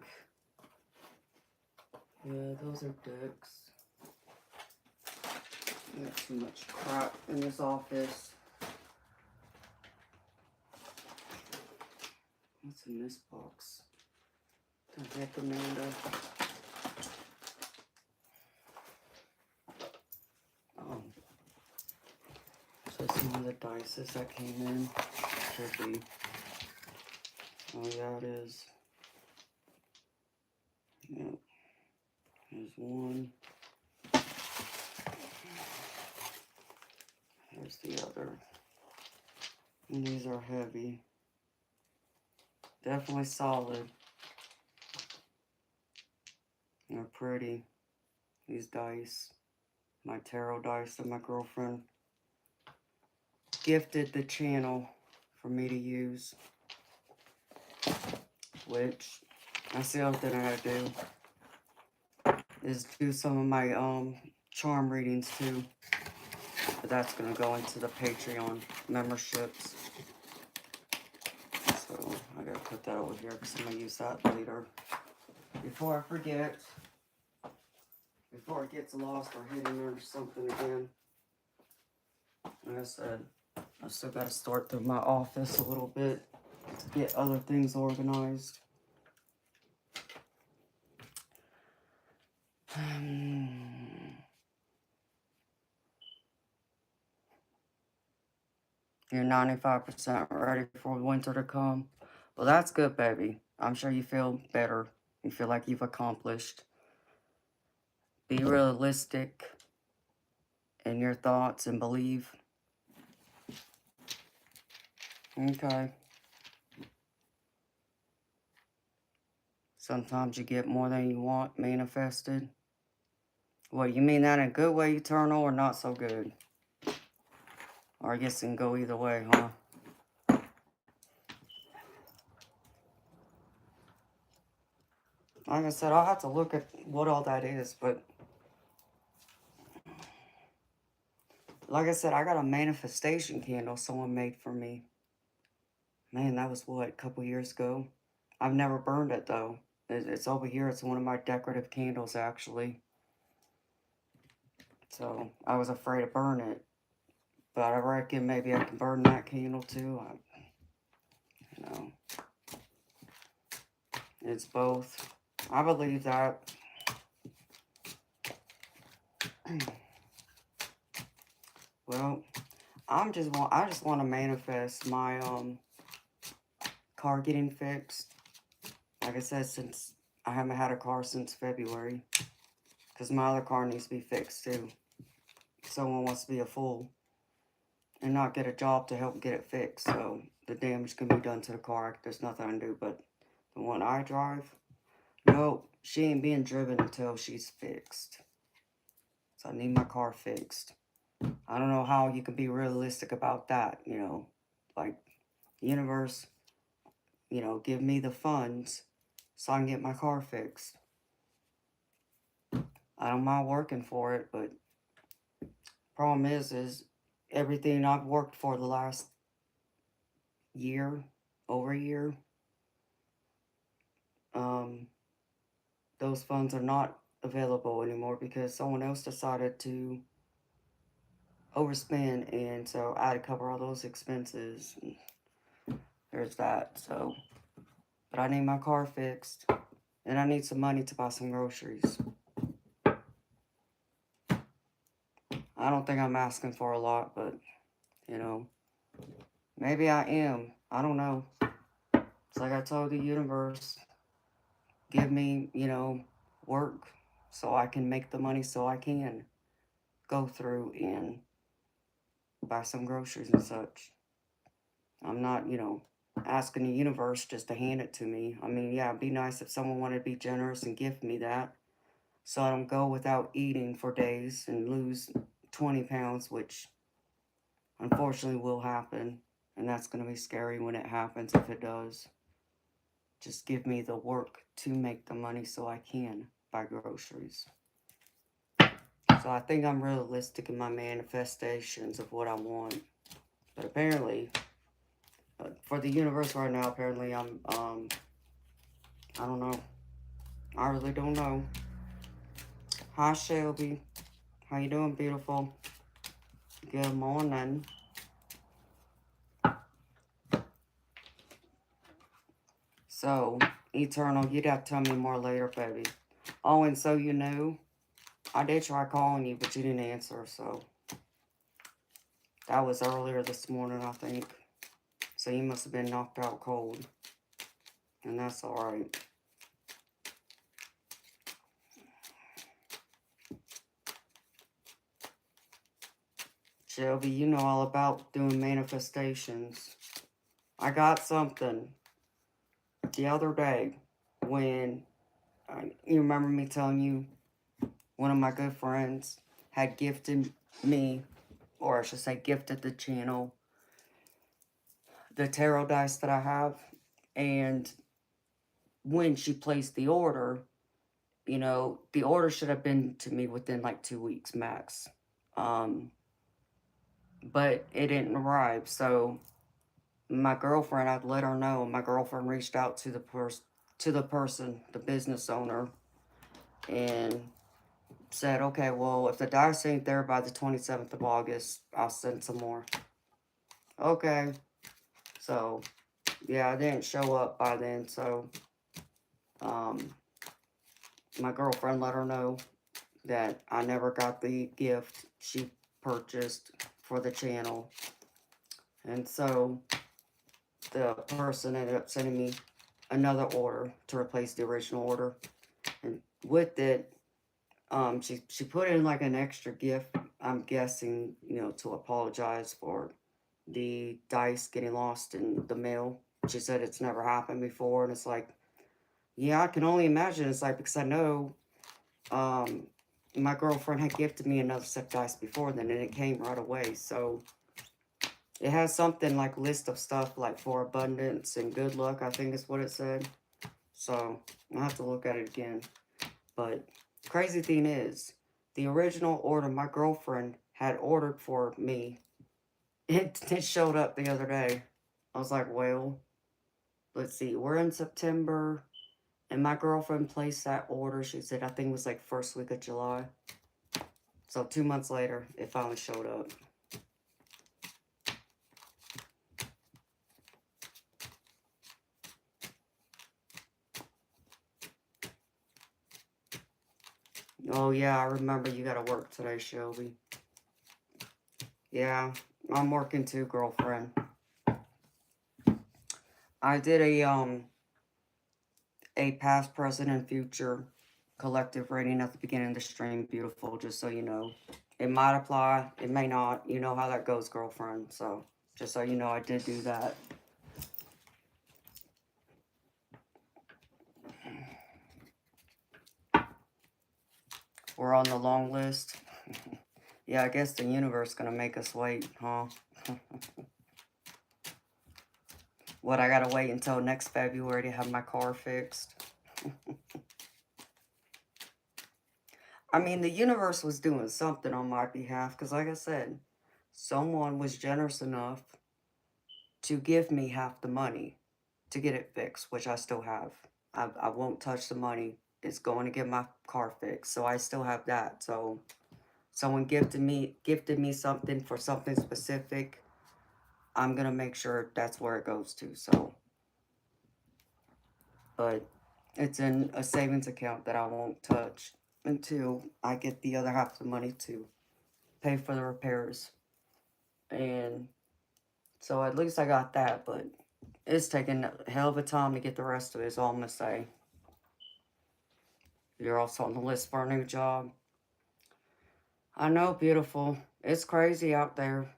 Yeah, those are decks. I got too much crap in this office. What's in this box? The heck, Amanda? So some of the dice that came in should be. Oh yeah, it is. Yep. There's one. There's the other. And these are heavy. Definitely solid. They're pretty. These dice. My tarot dice that my girlfriend gifted the channel for me to use. Which, that's the other thing I gotta do. Is do some of my charm readings too. but that's going to go into the Patreon memberships. So I got to put that over here because I'm going to use that later. Before I forget, before it gets lost or hidden or something again. Like I said, I still got to sort through my office a little bit to get other things organized. You're 95% ready for winter to come. Well, that's good, baby. I'm sure you feel better. You feel like you've accomplished. Be realistic in your thoughts and believe. Okay. Sometimes you get more than you want manifested. Well, you mean that in a good way, eternal, or not so good? Or I guess it can go either way, huh? Like I said, I'll have to look at what all that is, but like I said, I got a manifestation candle someone made for me. Man, that was what, a couple years ago? I've never burned it though. It's over here. It's one of my decorative candles, actually. So I was afraid to burn it, but I reckon maybe I can burn that candle too. You know, it's both. I believe that. Well, I just want to manifest my car getting fixed. Like I said, since I haven't had a car since February, because my other car needs to be fixed too. Someone wants to be a fool and not get a job to help get it fixed, so the damage can be done to the car. There's nothing I can do. But the one I drive, no, she ain't being driven until she's fixed. So I need my car fixed. I don't know how you can be realistic about that, you know. Like, universe, you know, give me the funds so I can get my car fixed. I don't mind working for it, but problem is everything I've worked for the last year, over a year, those funds are not available anymore because someone else decided to overspend, and so I had to cover all those expenses. And there's that. So, but I need my car fixed, and I need some money to buy some groceries. I don't think I'm asking for a lot, but you know, maybe I am. I don't know. It's like I told the universe, give me, you know, work so I can make the money so I can go through and buy some groceries and such. I'm not, you know, asking the universe just to hand it to me. I mean, yeah, it'd be nice if someone wanted to be generous and gift me that so I don't go without eating for days and lose 20 pounds, which unfortunately will happen. And that's going to be scary when it happens, if it does. Just give me the work to make the money so I can buy groceries. So I think I'm realistic in my manifestations of what I want. But apparently, for the universe right now, apparently I'm, I don't know. I really don't know. Hi, Shelby. How you doing, beautiful? Good morning. So, Eternal, you'd have to tell me more later, baby. Oh, and so you knew, I did try calling you, but you didn't answer, so. That was earlier this morning, I think. So you must have been knocked out cold. And that's alright. Shelby, you know all about doing manifestations. I got something the other day when, you remember me telling you, one of my good friends had gifted me, or I should say gifted the channel, the tarot dice that I have. And when she placed the order, you know, the order should have been to me within like 2 weeks max. but it didn't arrive. So my girlfriend, I'd let her know. My girlfriend reached out to the person, the business owner, and said, okay, well, if the dice ain't there by the 27th of August, I'll send some more. Okay. So, yeah, I didn't show up by then. So, um, my girlfriend let her know that I never got the gift she purchased for the channel. And so, the person ended up sending me another order to replace the original order. And with it, she put in like an extra gift, I'm guessing, to apologize for the dice getting lost in the mail. She said it's never happened before, and it's like, yeah, I can only imagine. It's like, because I know um, my girlfriend had gifted me another set of dice before then, and it came right away. So it has something like list of stuff like for abundance and good luck, I think is what it said. So I'll have to look at it again. But crazy thing is, the original order my girlfriend had ordered for me, it showed up the other day. I was like, well, let's see, we're in September, and my girlfriend placed that order. She said, I think it was like first week of July. So 2 months later, it finally showed up. Oh, yeah, I remember you gotta work today, Shelby. Yeah, I'm working too, girlfriend. I did a past, present, and future collective rating at the beginning of the stream, beautiful, just so you know. It might apply, it may not. You know how that goes, girlfriend. So, just so you know, I did do that. We're on the long list. Yeah, I guess the universe gonna make us wait, huh? What, I gotta wait until next February to have my car fixed? I mean, the universe was doing something on my behalf, because like I said, someone was generous enough to give me half the money to get it fixed, which I still have. I won't touch the money. It's going to get my car fixed, so I still have that. So someone gifted me something for something specific. I'm gonna make sure that's where it goes to. So, but it's in a savings account that I won't touch until I get the other half of the money to pay for the repairs. And so at least I got that, but it's taking a hell of a time to get the rest of it, is all I'm gonna say. You're also on the list for a new job. I know, beautiful. It's crazy out there.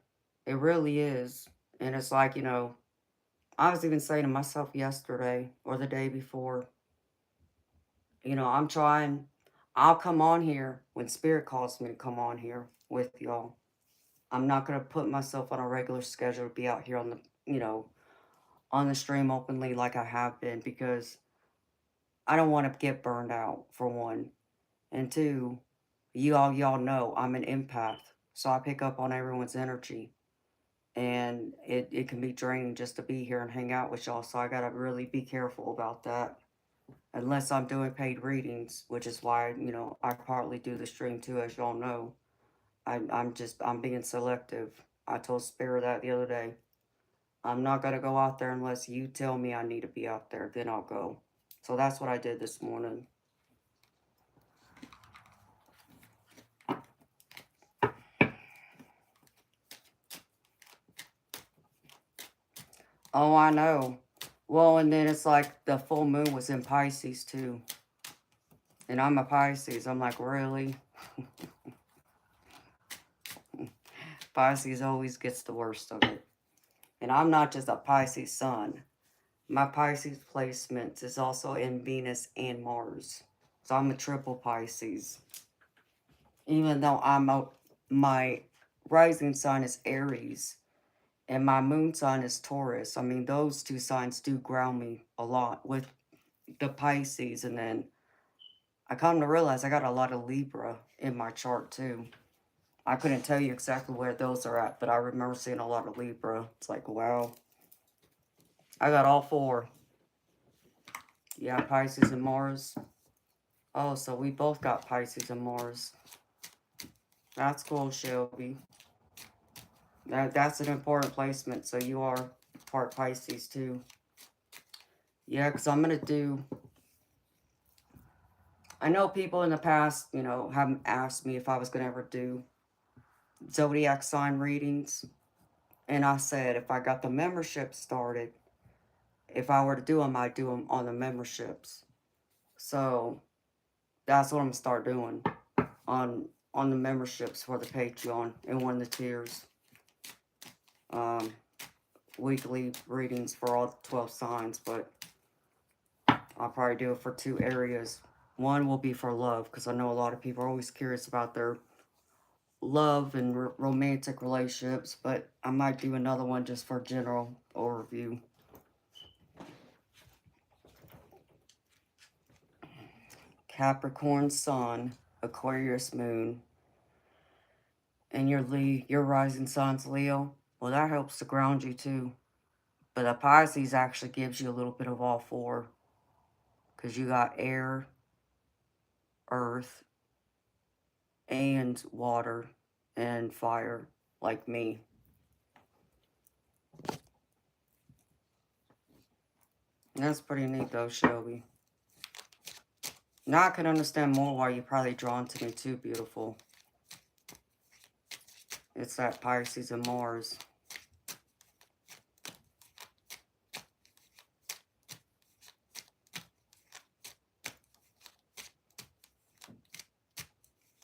It really is. And it's like, I was even saying to myself yesterday or the day before, I'm trying, I'll come on here when Spirit calls me to come on here with y'all. I'm not going to put myself on a regular schedule to be out here on the stream openly like I have been, because I don't want to get burned out, for one. And two, y'all know I'm an empath, so I pick up on everyone's energy. And it can be draining just to be here and hang out with y'all, so I gotta really be careful about that. Unless I'm doing paid readings, which is why, I partly do the stream too, as y'all know. I'm being selective. I told Spirit that the other day. I'm not gonna go out there unless you tell me I need to be out there, then I'll go. So that's what I did this morning. Oh, I know. Well, and then it's like the full moon was in Pisces too. And I'm a Pisces. I'm like, really? Pisces always gets the worst of it. And I'm not just a Pisces sun. My Pisces placement is also in Venus and Mars. So I'm a triple Pisces. Even though my rising sign is Aries and my moon sign is Taurus. I mean, those two signs do ground me a lot with the Pisces. And then I come to realize I got a lot of Libra in my chart too. I couldn't tell you exactly where those are at, but I remember seeing a lot of Libra. It's like, wow. I got all four. Yeah, Pisces and Mars. Oh, so we both got Pisces and Mars. That's cool, Shelby. That's an important placement, so you are part Pisces too. Yeah, because I'm going to do... I know people in the past, have asked me if I was going to ever do zodiac sign readings. And I said if I got the membership started, if I were to do them, I'd do them on the memberships. So that's what I'm going to start doing on the memberships for the Patreon and one of the tiers. Weekly readings for all 12 signs, but I'll probably do it for 2 areas. One will be for love, because I know a lot of people are always curious about their love and romantic relationships, but I might do another one just for general overview. Capricorn Sun, Aquarius Moon, and your rising signs Leo. Well, that helps to ground you too. But the Pisces actually gives you a little bit of all 4, because you got air, earth, and water, and fire, like me. And that's pretty neat though, Shelby. Now I can understand more why you're probably drawn to me too, beautiful. It's that Pisces and Mars.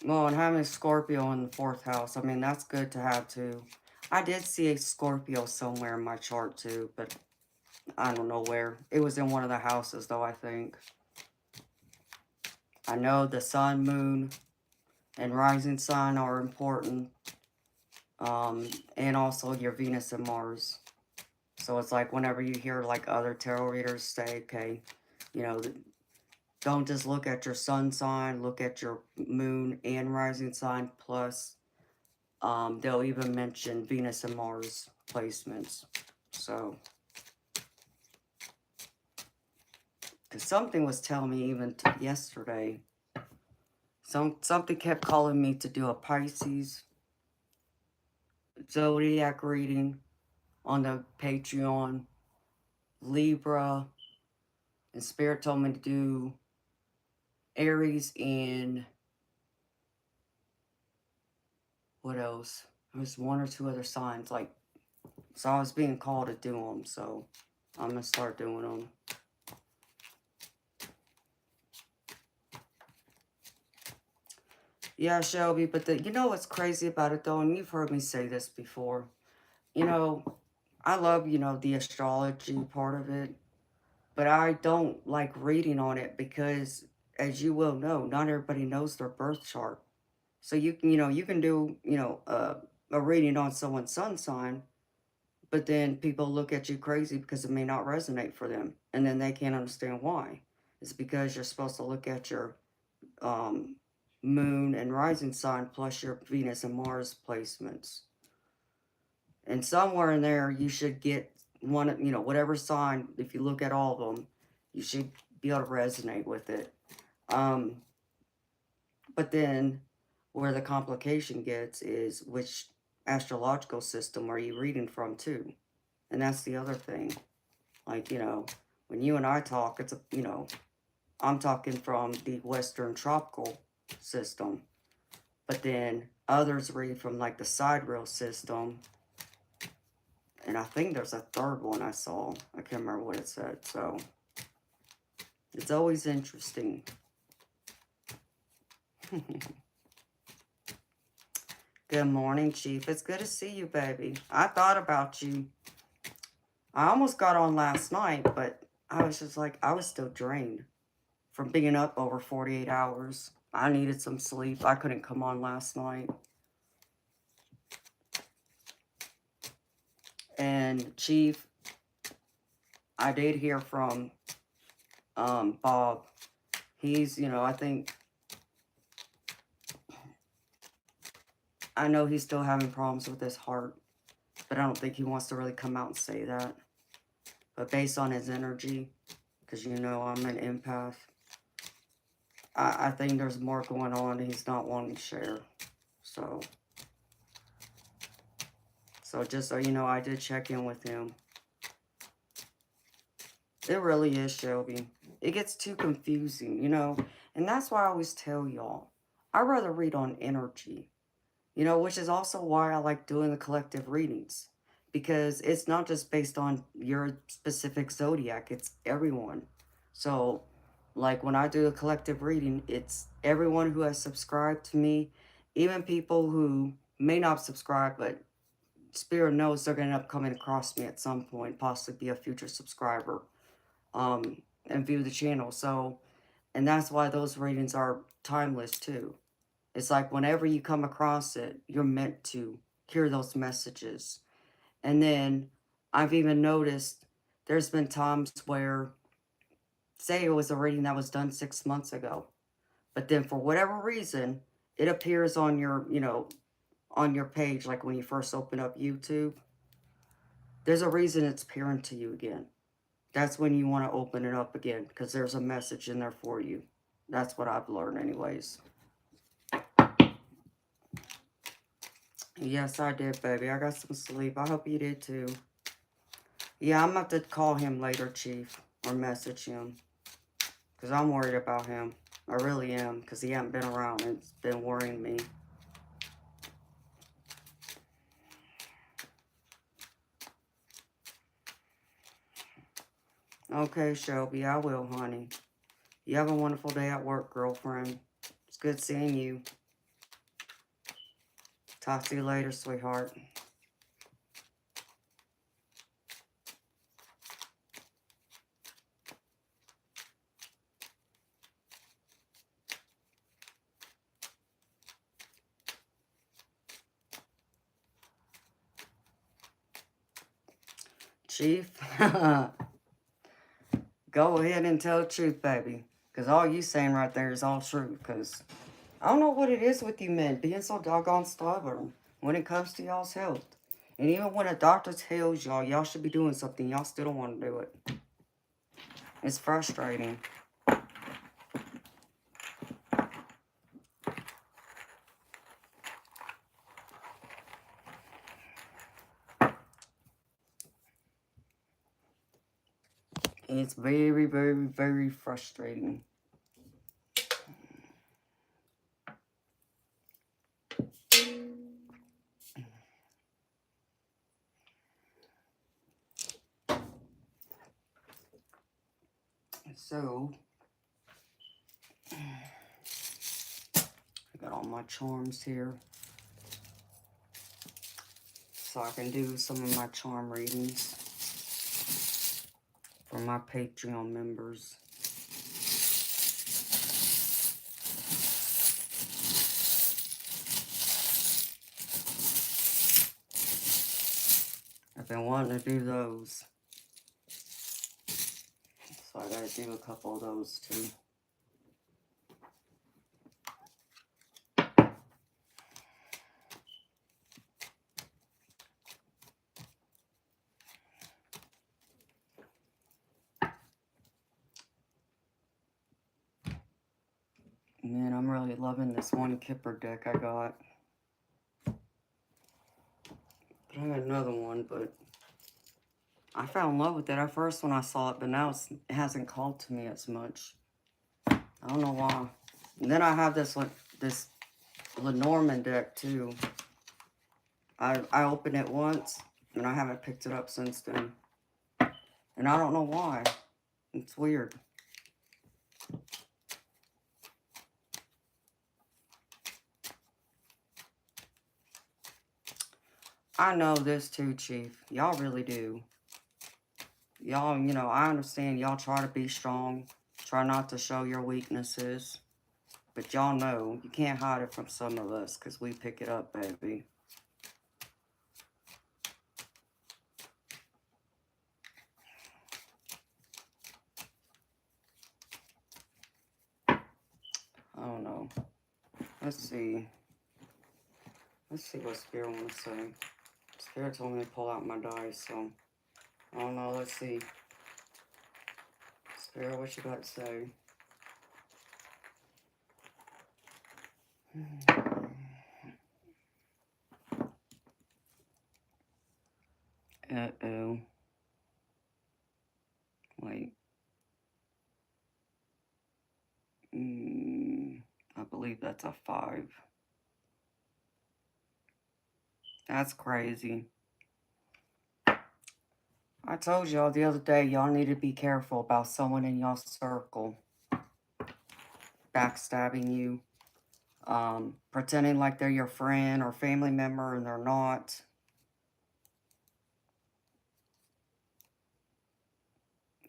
Well, and having Scorpio in the 4th house, I mean, that's good to have too. I did see a Scorpio somewhere in my chart too, but I don't know where. It was in one of the houses though, I think. I know the sun, moon, and rising sign are important. And also your Venus and Mars. So it's like whenever you hear like other tarot readers say, okay, don't just look at your sun sign, look at your moon and rising sign, plus they'll even mention Venus and Mars placements. So, because something was telling me even yesterday, something kept calling me to do a Pisces zodiac reading on the Patreon, Libra, and Spirit told me to do Aries and what else? There's 1 or 2 other signs, so I was being called to do them, so I'm going to start doing them. Yeah, Shelby, but you know what's crazy about it, though, and you've heard me say this before, I love, the astrology part of it, but I don't like reading on it because, as you will know, not everybody knows their birth chart. So you can do, a reading on someone's sun sign, but then people look at you crazy because it may not resonate for them, and then they can't understand why. It's because you're supposed to look at your moon and rising sign plus your Venus and Mars placements. And somewhere in there, you should get one, whatever sign, if you look at all of them, you should be able to resonate with it. But then where the complication gets is which astrological system are you reading from too? And that's the other thing. Like, when you and I talk, it's I'm talking from the Western tropical system. But then others read from like the sidereal system. And I think there's a third one I saw. I can't remember what it said. So it's always interesting. Good morning, Chief. It's good to see you, baby. I thought about you. I almost got on last night, but I was just like, I was still drained from being up over 48 hours. I needed some sleep. I couldn't come on last night. And Chief, I did hear from Bob. He's, I think I know he's still having problems with his heart, but I don't think he wants to really come out and say that. But based on his energy, because you know I'm an empath, I think there's more going on he's not wanting to share. So just so you know, I did check in with him. It really is, Shelby. It gets too confusing, you know? And that's why I always tell y'all, I rather read on energy, you know, which is also why I like doing the collective readings. Because it's not just based on your specific zodiac, it's everyone. So, like when I do a collective reading, it's everyone who has subscribed to me, even people who may not subscribe, but Spirit knows they're going to end up coming across me at some point, possibly be a future subscriber, and view the channel. So, and that's why those readings are timeless too. It's like whenever you come across it, you're meant to hear those messages. And then I've even noticed there's been times where, say it was a reading that was done 6 months ago, but then for whatever reason, it appears on your, you know, on your page, like when you first open up YouTube, there's a reason it's appearing to you again. That's when you want to open it up again, because there's a message in there for you. That's what I've learned anyways. Yes, I did, baby. I got some sleep. I hope you did too. Yeah, I'm going to have to call him later, Chief, or message him, because I'm worried about him. I really am, because he hasn't been around and it's been worrying me. Okay, Shelby, I will, honey. You have a wonderful day at work, girlfriend. It's good seeing you. Talk to you later, sweetheart. Chief, go ahead and tell the truth, baby. Because all you saying right there is all true. Because I don't know what it is with you men being so doggone stubborn when it comes to y'all's health. And even when a doctor tells y'all should be doing something, y'all still don't want to do it. It's frustrating. It's very, very, very frustrating. So, I got all my charms here, so I can do some of my charm readings for my Patreon members. I've been wanting to do those, so I gotta do a couple of those too. Man, I'm really loving this one Kipper deck I got. I had another one, but I fell in love with it at first when I saw it, but now it hasn't called to me as much. I don't know why. And then I have this Lenormand deck too. I opened it once, and I haven't picked it up since then. And I don't know why. It's weird. I know this too, Chief. Y'all really do. Y'all, you know, I understand y'all try to be strong. Try not to show your weaknesses. But y'all know you can't hide it from some of us, because we pick it up, baby. I don't know. Let's see. Let's see what Spirit wants to say. Spirit told me to pull out my dice, so I don't know. Let's see. Spirit, what you got to say? Uh-oh. Wait. I believe that's a 5. That's crazy. I told y'all the other day, y'all need to be careful about someone in y'all circle backstabbing you, pretending like they're your friend or family member and they're not.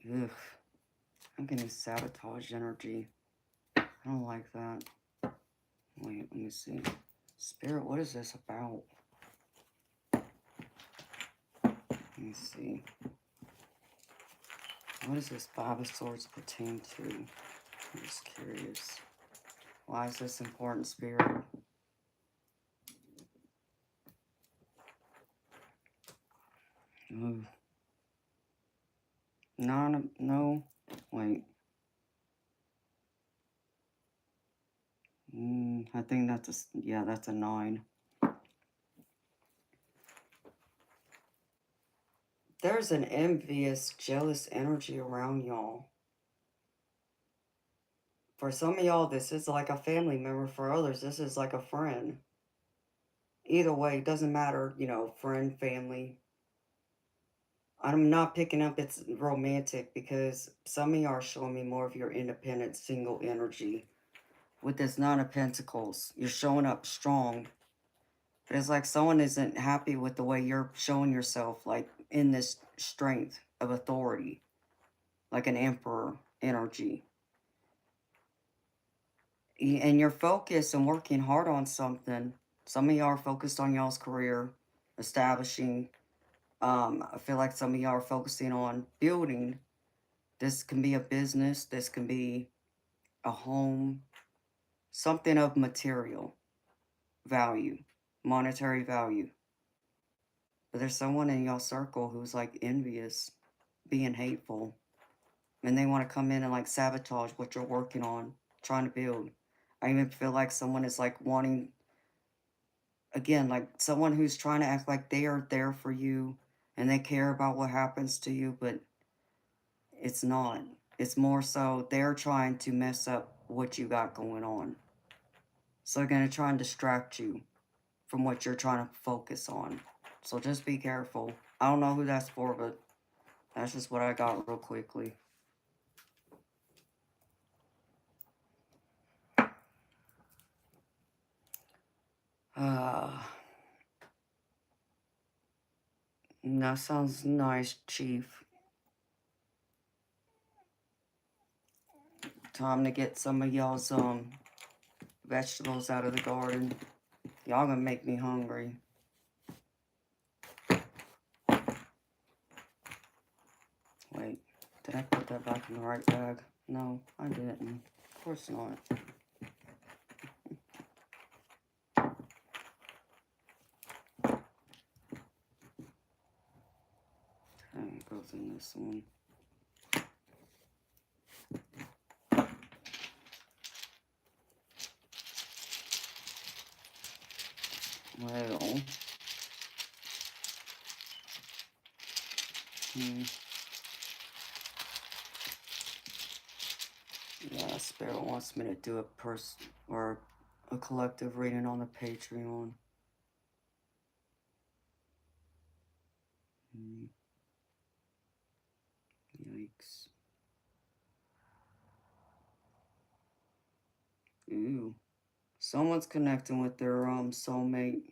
Ugh. I'm getting sabotage energy. I don't like that. Wait, let me see. Spirit, what is this about? Let me see. What does this 5 of Swords pertain to? I'm just curious. Why is this important, Spirit? Ooh. No. Wait. I think that's that's a 9. There's an envious, jealous energy around y'all. For some of y'all, this is like a family member. For others, this is like a friend. Either way, it doesn't matter, friend, family. I'm not picking up it's romantic because some of y'all are showing me more of your independent, single energy. With this 9 of Pentacles, you're showing up strong. But it's like someone isn't happy with the way you're showing yourself, like in this strength of authority, like an emperor energy. And you're focused and working hard on something. Some of y'all are focused on y'all's career, establishing. I feel like some of y'all are focusing on building. This can be a business. This can be a home. Something of material value, monetary value. But there's someone in y'all circle who's like envious, being hateful, and they want to come in and like sabotage what you're working on, trying to build. I even feel like someone is like wanting, again, like someone who's trying to act like they are there for you and they care about what happens to you, but it's not. It's more so they're trying to mess up what you got going on. So they're going to try and distract you from what you're trying to focus on. So just be careful. I don't know who that's for, but that's just what I got real quickly. That sounds nice, Chief. Time to get some of y'all's vegetables out of the garden. Y'all gonna make me hungry. Wait, did I put that back in the right bag? No, I didn't. Of course not. Okay, it goes in this one. Well, yeah, Spirit wants me to do a collective reading on the Patreon. Yikes. Ooh. Someone's connecting with their soulmate.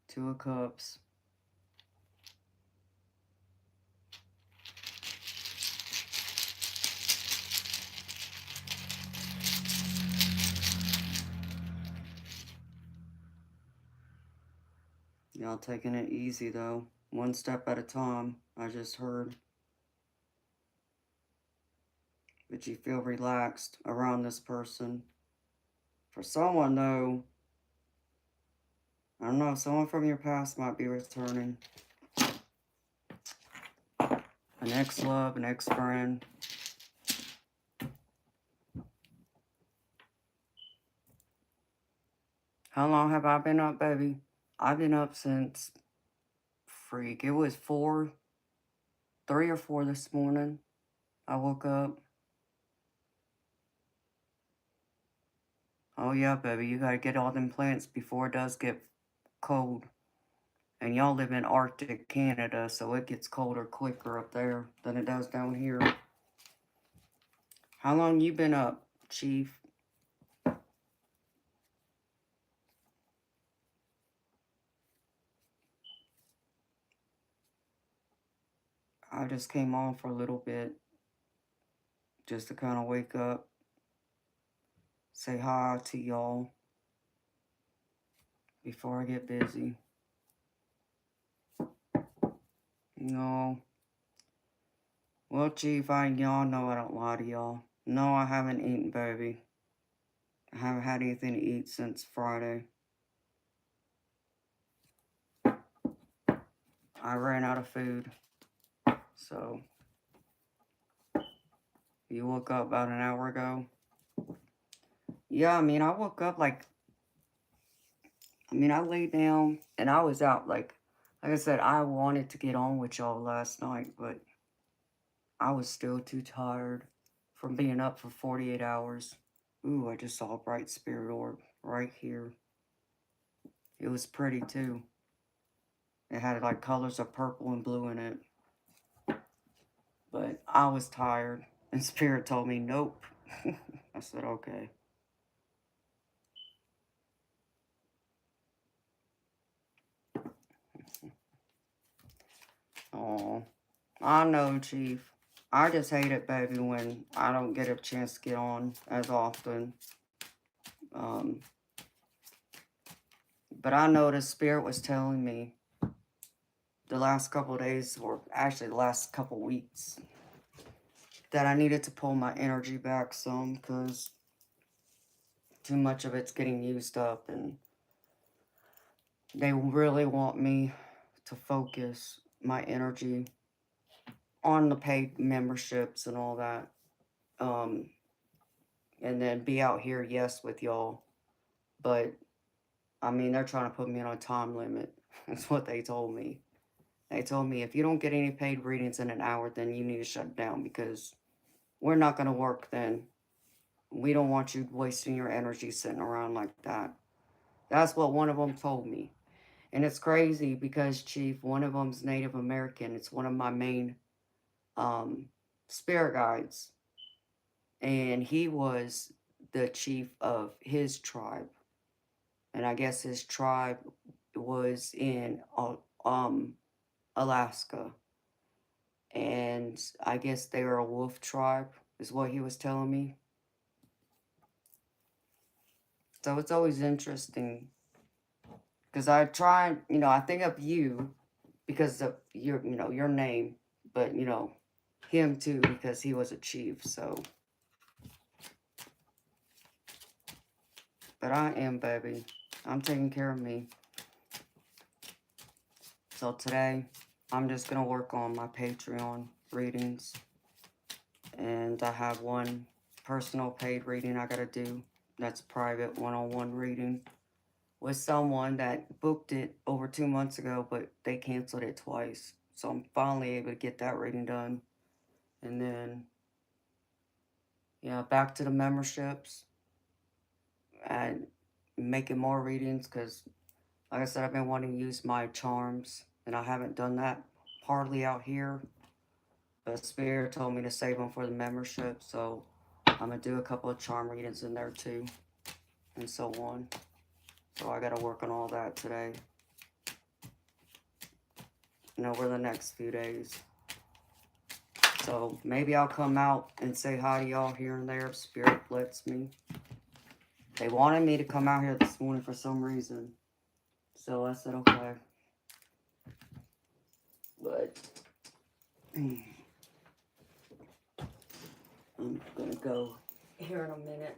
2 of Cups. Y'all taking it easy though. One step at a time, I just heard. But you feel relaxed around this person. For someone though, I don't know, someone from your past might be returning. An ex-love, an ex-friend. How long have I been up, baby? I've been up since, freak, it was 3 or 4 this morning. I woke up. Oh yeah, baby, you gotta get all them plants before it does get cold. And y'all live in Arctic Canada, so it gets colder quicker up there than it does down here. How long you been up, Chief? I just came on for a little bit, just to kind of wake up, say hi to y'all before I get busy. No. Well, Chief, y'all know I don't lie to y'all. No, I haven't eaten, baby. I haven't had anything to eat since Friday. I ran out of food. So, you woke up about an hour ago? Yeah, I mean, I woke up I laid down and I was out. Like I said, I wanted to get on with y'all last night, but I was still too tired from being up for 48 hours. Ooh, I just saw a bright spirit orb right here. It was pretty too. It had like colors of purple and blue in it. But I was tired, and Spirit told me, nope. I said, okay. Oh, I know, Chief. I just hate it, baby, when I don't get a chance to get on as often. Um, but I know the Spirit was telling me the last couple of days, or actually the last couple of weeks, that I needed to pull my energy back some because too much of it's getting used up, and they really want me to focus my energy on the paid memberships and all that. Um, and then be out here, yes, with y'all. But, I mean, they're trying to put me on a time limit. That's what they told me. They told me if you don't get any paid readings in an hour, then you need to shut down because we're not going to work then. We don't want you wasting your energy sitting around like that. That's what one of them told me. And it's crazy because, Chief, one of them's Native American. It's one of my main um, spirit guides. And he was the chief of his tribe. And I guess his tribe was in Alaska. And I guess they were a wolf tribe, is what he was telling me. So it's always interesting because I try, I think of you because of your name, but him too because he was a chief. So, but I am, baby. I'm taking care of me. So today, I'm just gonna work on my Patreon readings, and I have one personal paid reading I gotta do. That's private one-on-one reading with someone that booked it over 2 months ago, but they canceled it twice. So I'm finally able to get that reading done. And then, back to the memberships and making more readings because, like I said, I've been wanting to use my charms, and I haven't done that hardly out here. But Spirit told me to save them for the membership, so I'm going to do a couple of charm readings in there too, and so on. So I got to work on all that today. And over the next few days. So maybe I'll come out and say hi to y'all here and there if Spirit lets me. They wanted me to come out here this morning for some reason. So I said, okay. But I'm going to go here in a minute.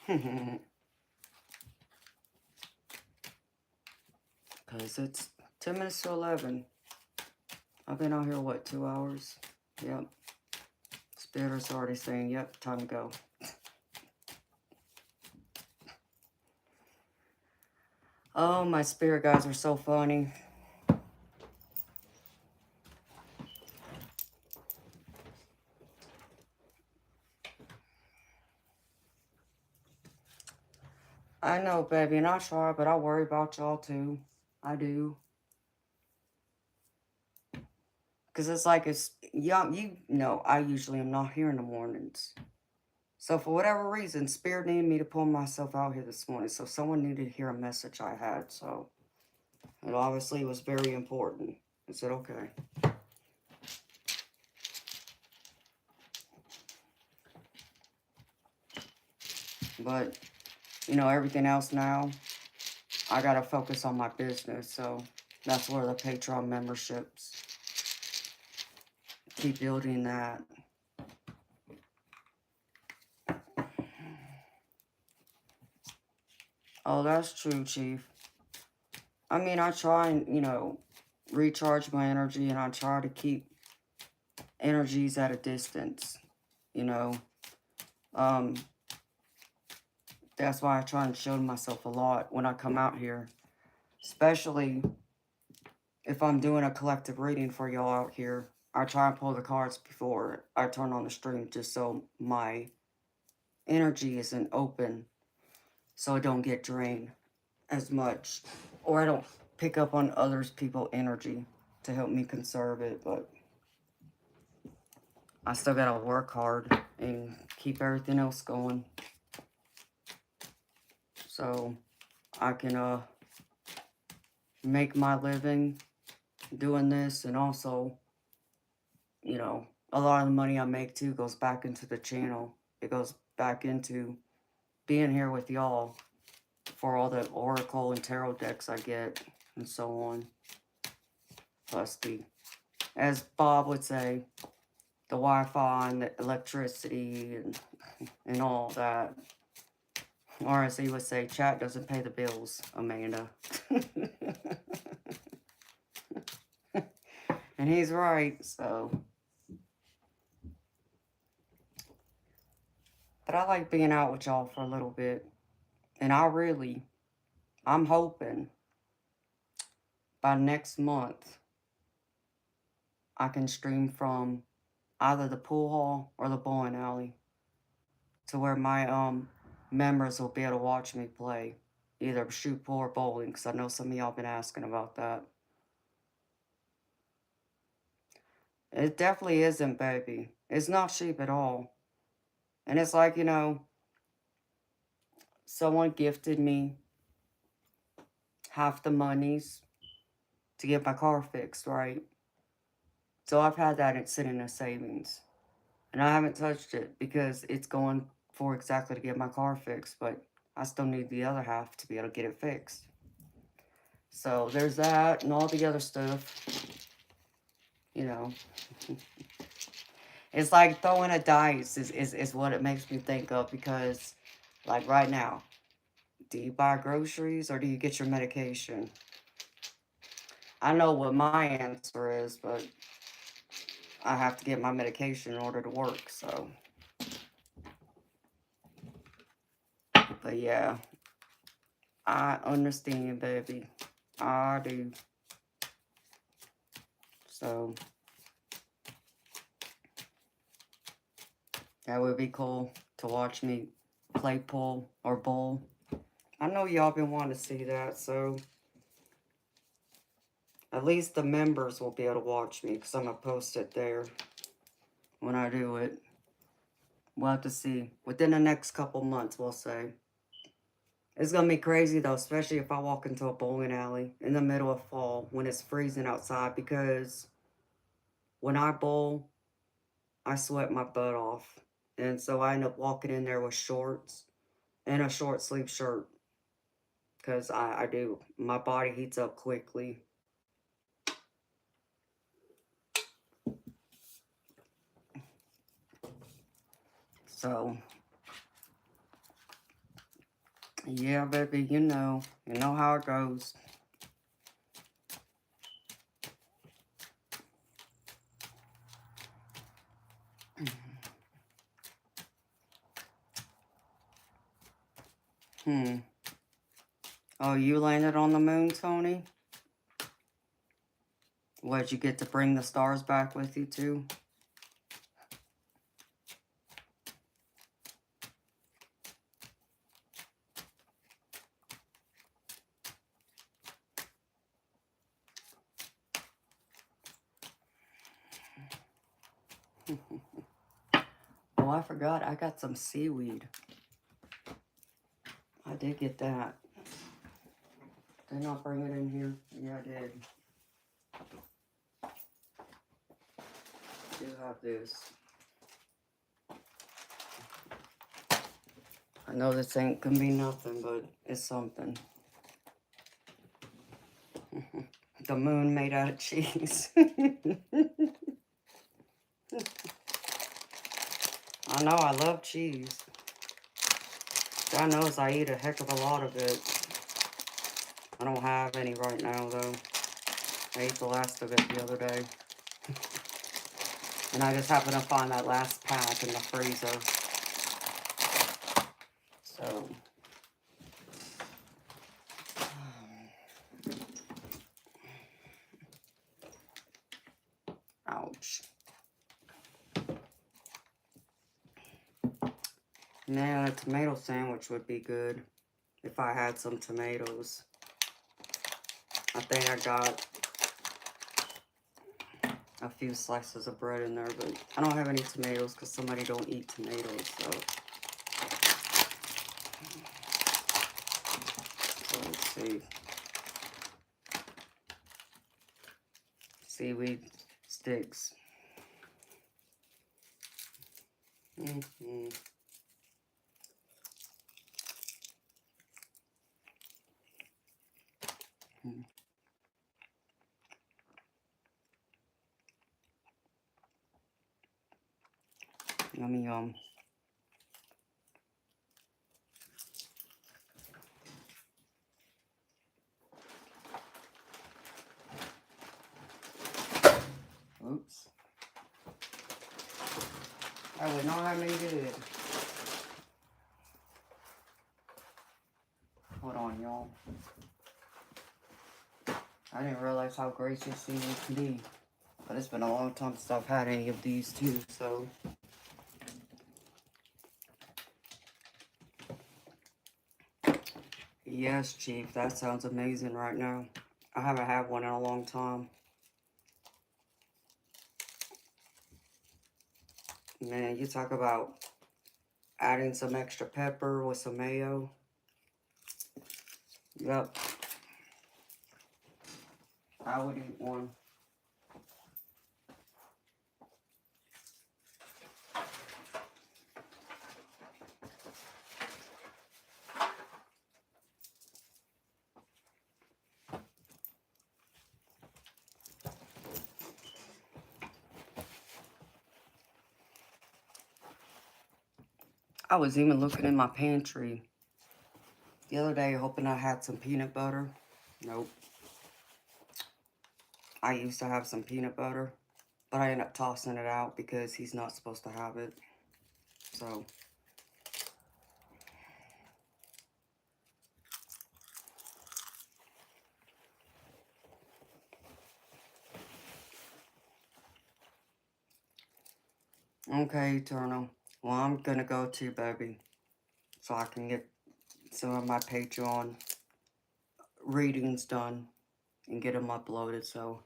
Because it's 10 minutes to 11. I've been out here, what, 2 hours? Yep. Spirit's already saying, yep, time to go. Oh, my spirit guys are so funny. I know, baby, and I try, but I worry about y'all too. I do. Because it's like, it's, yeah, you know, I usually am not here in the mornings. So for whatever reason, Spirit needed me to pull myself out here this morning. So someone needed to hear a message I had. So it obviously was very important. I said, okay. But, you know, everything else now, I got to focus on my business. So that's where the Patreon memberships, keep building that. Oh, that's true, Chief. I mean, I try and, you know, recharge my energy, and I try to keep energies at a distance, you know. That's why I try and shield myself a lot when I come out here, especially if I'm doing a collective reading for y'all out here. I try and pull the cards before I turn on the stream just so my energy isn't open, so I don't get drained as much, or I don't pick up on others people's energy to help me conserve it. But I still gotta work hard and keep everything else going, so I can make my living doing this. And also, you know, a lot of the money I make too goes back into the channel. It goes back into being here with y'all for all the oracle and tarot decks I get and so on. Plus the, as Bob would say, the Wi-Fi and the electricity and all that. Or as he would say, chat doesn't pay the bills, Amanda. And he's right, so. But I like being out with y'all for a little bit. And I'm hoping by next month, I can stream from either the pool hall or the bowling alley, to where my members will be able to watch me play either shoot pool or bowling, because I know some of y'all been asking about that. It definitely isn't, baby. It's not cheap at all. And it's like, you know, someone gifted me half the monies to get my car fixed, right? So I've had that sitting in savings. And I haven't touched it because it's going for exactly to get my car fixed, but I still need the other half to be able to get it fixed. So there's that and all the other stuff, you know. It's like throwing a dice is what it makes me think of, because like right now, do you buy groceries or do you get your medication? I know what my answer is, but I have to get my medication in order to work, so. But yeah, I understand, baby. I do. So that would be cool to watch me play pool or bowl. I know y'all been wanting to see that, so at least the members will be able to watch me, because I'm going to post it there when I do it. We'll have to see. Within the next couple months, we'll say. It's going to be crazy, though, especially if I walk into a bowling alley in the middle of fall when it's freezing outside, because when I bowl, I sweat my butt off. And so I end up walking in there with shorts and a short sleeve shirt, because I do. My body heats up quickly. So Yeah, baby, you know how it goes. Hmm. Oh, you landed on the moon, Tony? What, you get to bring the stars back with you too? Oh, I forgot. I got some seaweed. I did get that. Did I bring it in here? Yeah, I did. I do have this. I know this ain't gonna be nothing, but it's something. The moon made out of cheese. I know, I love cheese. God knows I eat a heck of a lot of it. I don't have any right now, though. I ate the last of it the other day. And I just happened to find that last pack in the freezer. So... ouch. Man, a tomato sandwich would be good if I had some tomatoes. I think I got a few slices of bread in there, but I don't have any tomatoes because somebody don't eat tomatoes, so let's see. Seaweed sticks. Mm-hmm. Yummy, yum. Oops. I would not have been good. Hold on, y'all. I didn't realize how gracious seaweed can be. But it's been a long time since I've had any of these too, so... Yes, Chief, that sounds amazing right now. I haven't had one in a long time. Man, you talk about adding some extra pepper with some mayo. Yep. I would eat one. I was even looking in my pantry the other day hoping I had some peanut butter. Nope. I used to have some peanut butter, but I ended up tossing it out because he's not supposed to have it. Okay, Eternal. Well, I'm gonna go too, baby, so I can get some of my Patreon readings done and get them uploaded, so...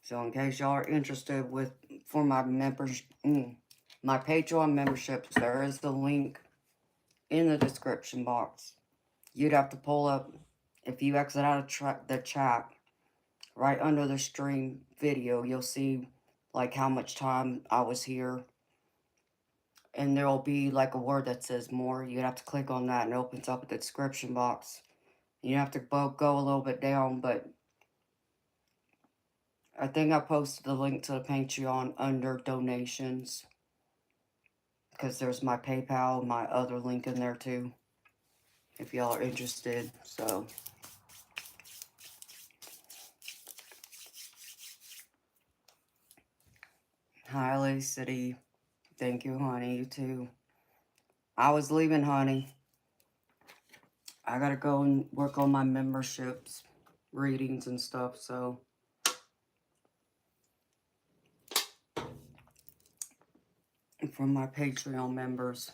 So in case y'all are interested for my members, my Patreon memberships, there is the link in the description box. You'd have to pull up, if you exit out of the chat, right under the stream video, you'll see like how much time I was here. And there'll be like a word that says more. You'd have to click on that and it opens up the description box. You have to go a little bit down, but I think I posted the link to the Patreon under donations, because there's my PayPal, my other link in there too, if y'all are interested. So, hi, Lady City. Thank you, honey. You too. I was leaving, honey. I gotta go and work on my memberships, readings and stuff, so. From my Patreon members.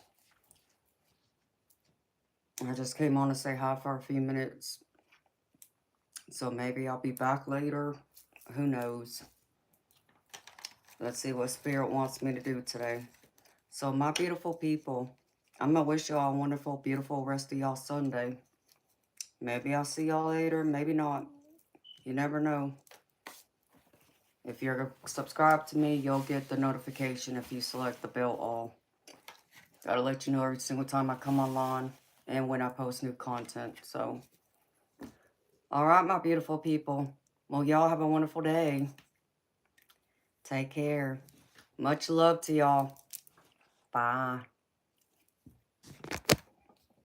I just came on to say hi for a few minutes. So maybe I'll be back later. Who knows? Let's see what Spirit wants me to do today. So my beautiful people, I'm going to wish y'all a wonderful, beautiful rest of y'all Sunday. Maybe I'll see y'all later. Maybe not. You never know. If you're subscribed to me, you'll get the notification if you select the bell all. Gotta let you know every single time I come online and when I post new content. So, alright, my beautiful people. Well, y'all have a wonderful day. Take care. Much love to y'all. Bye.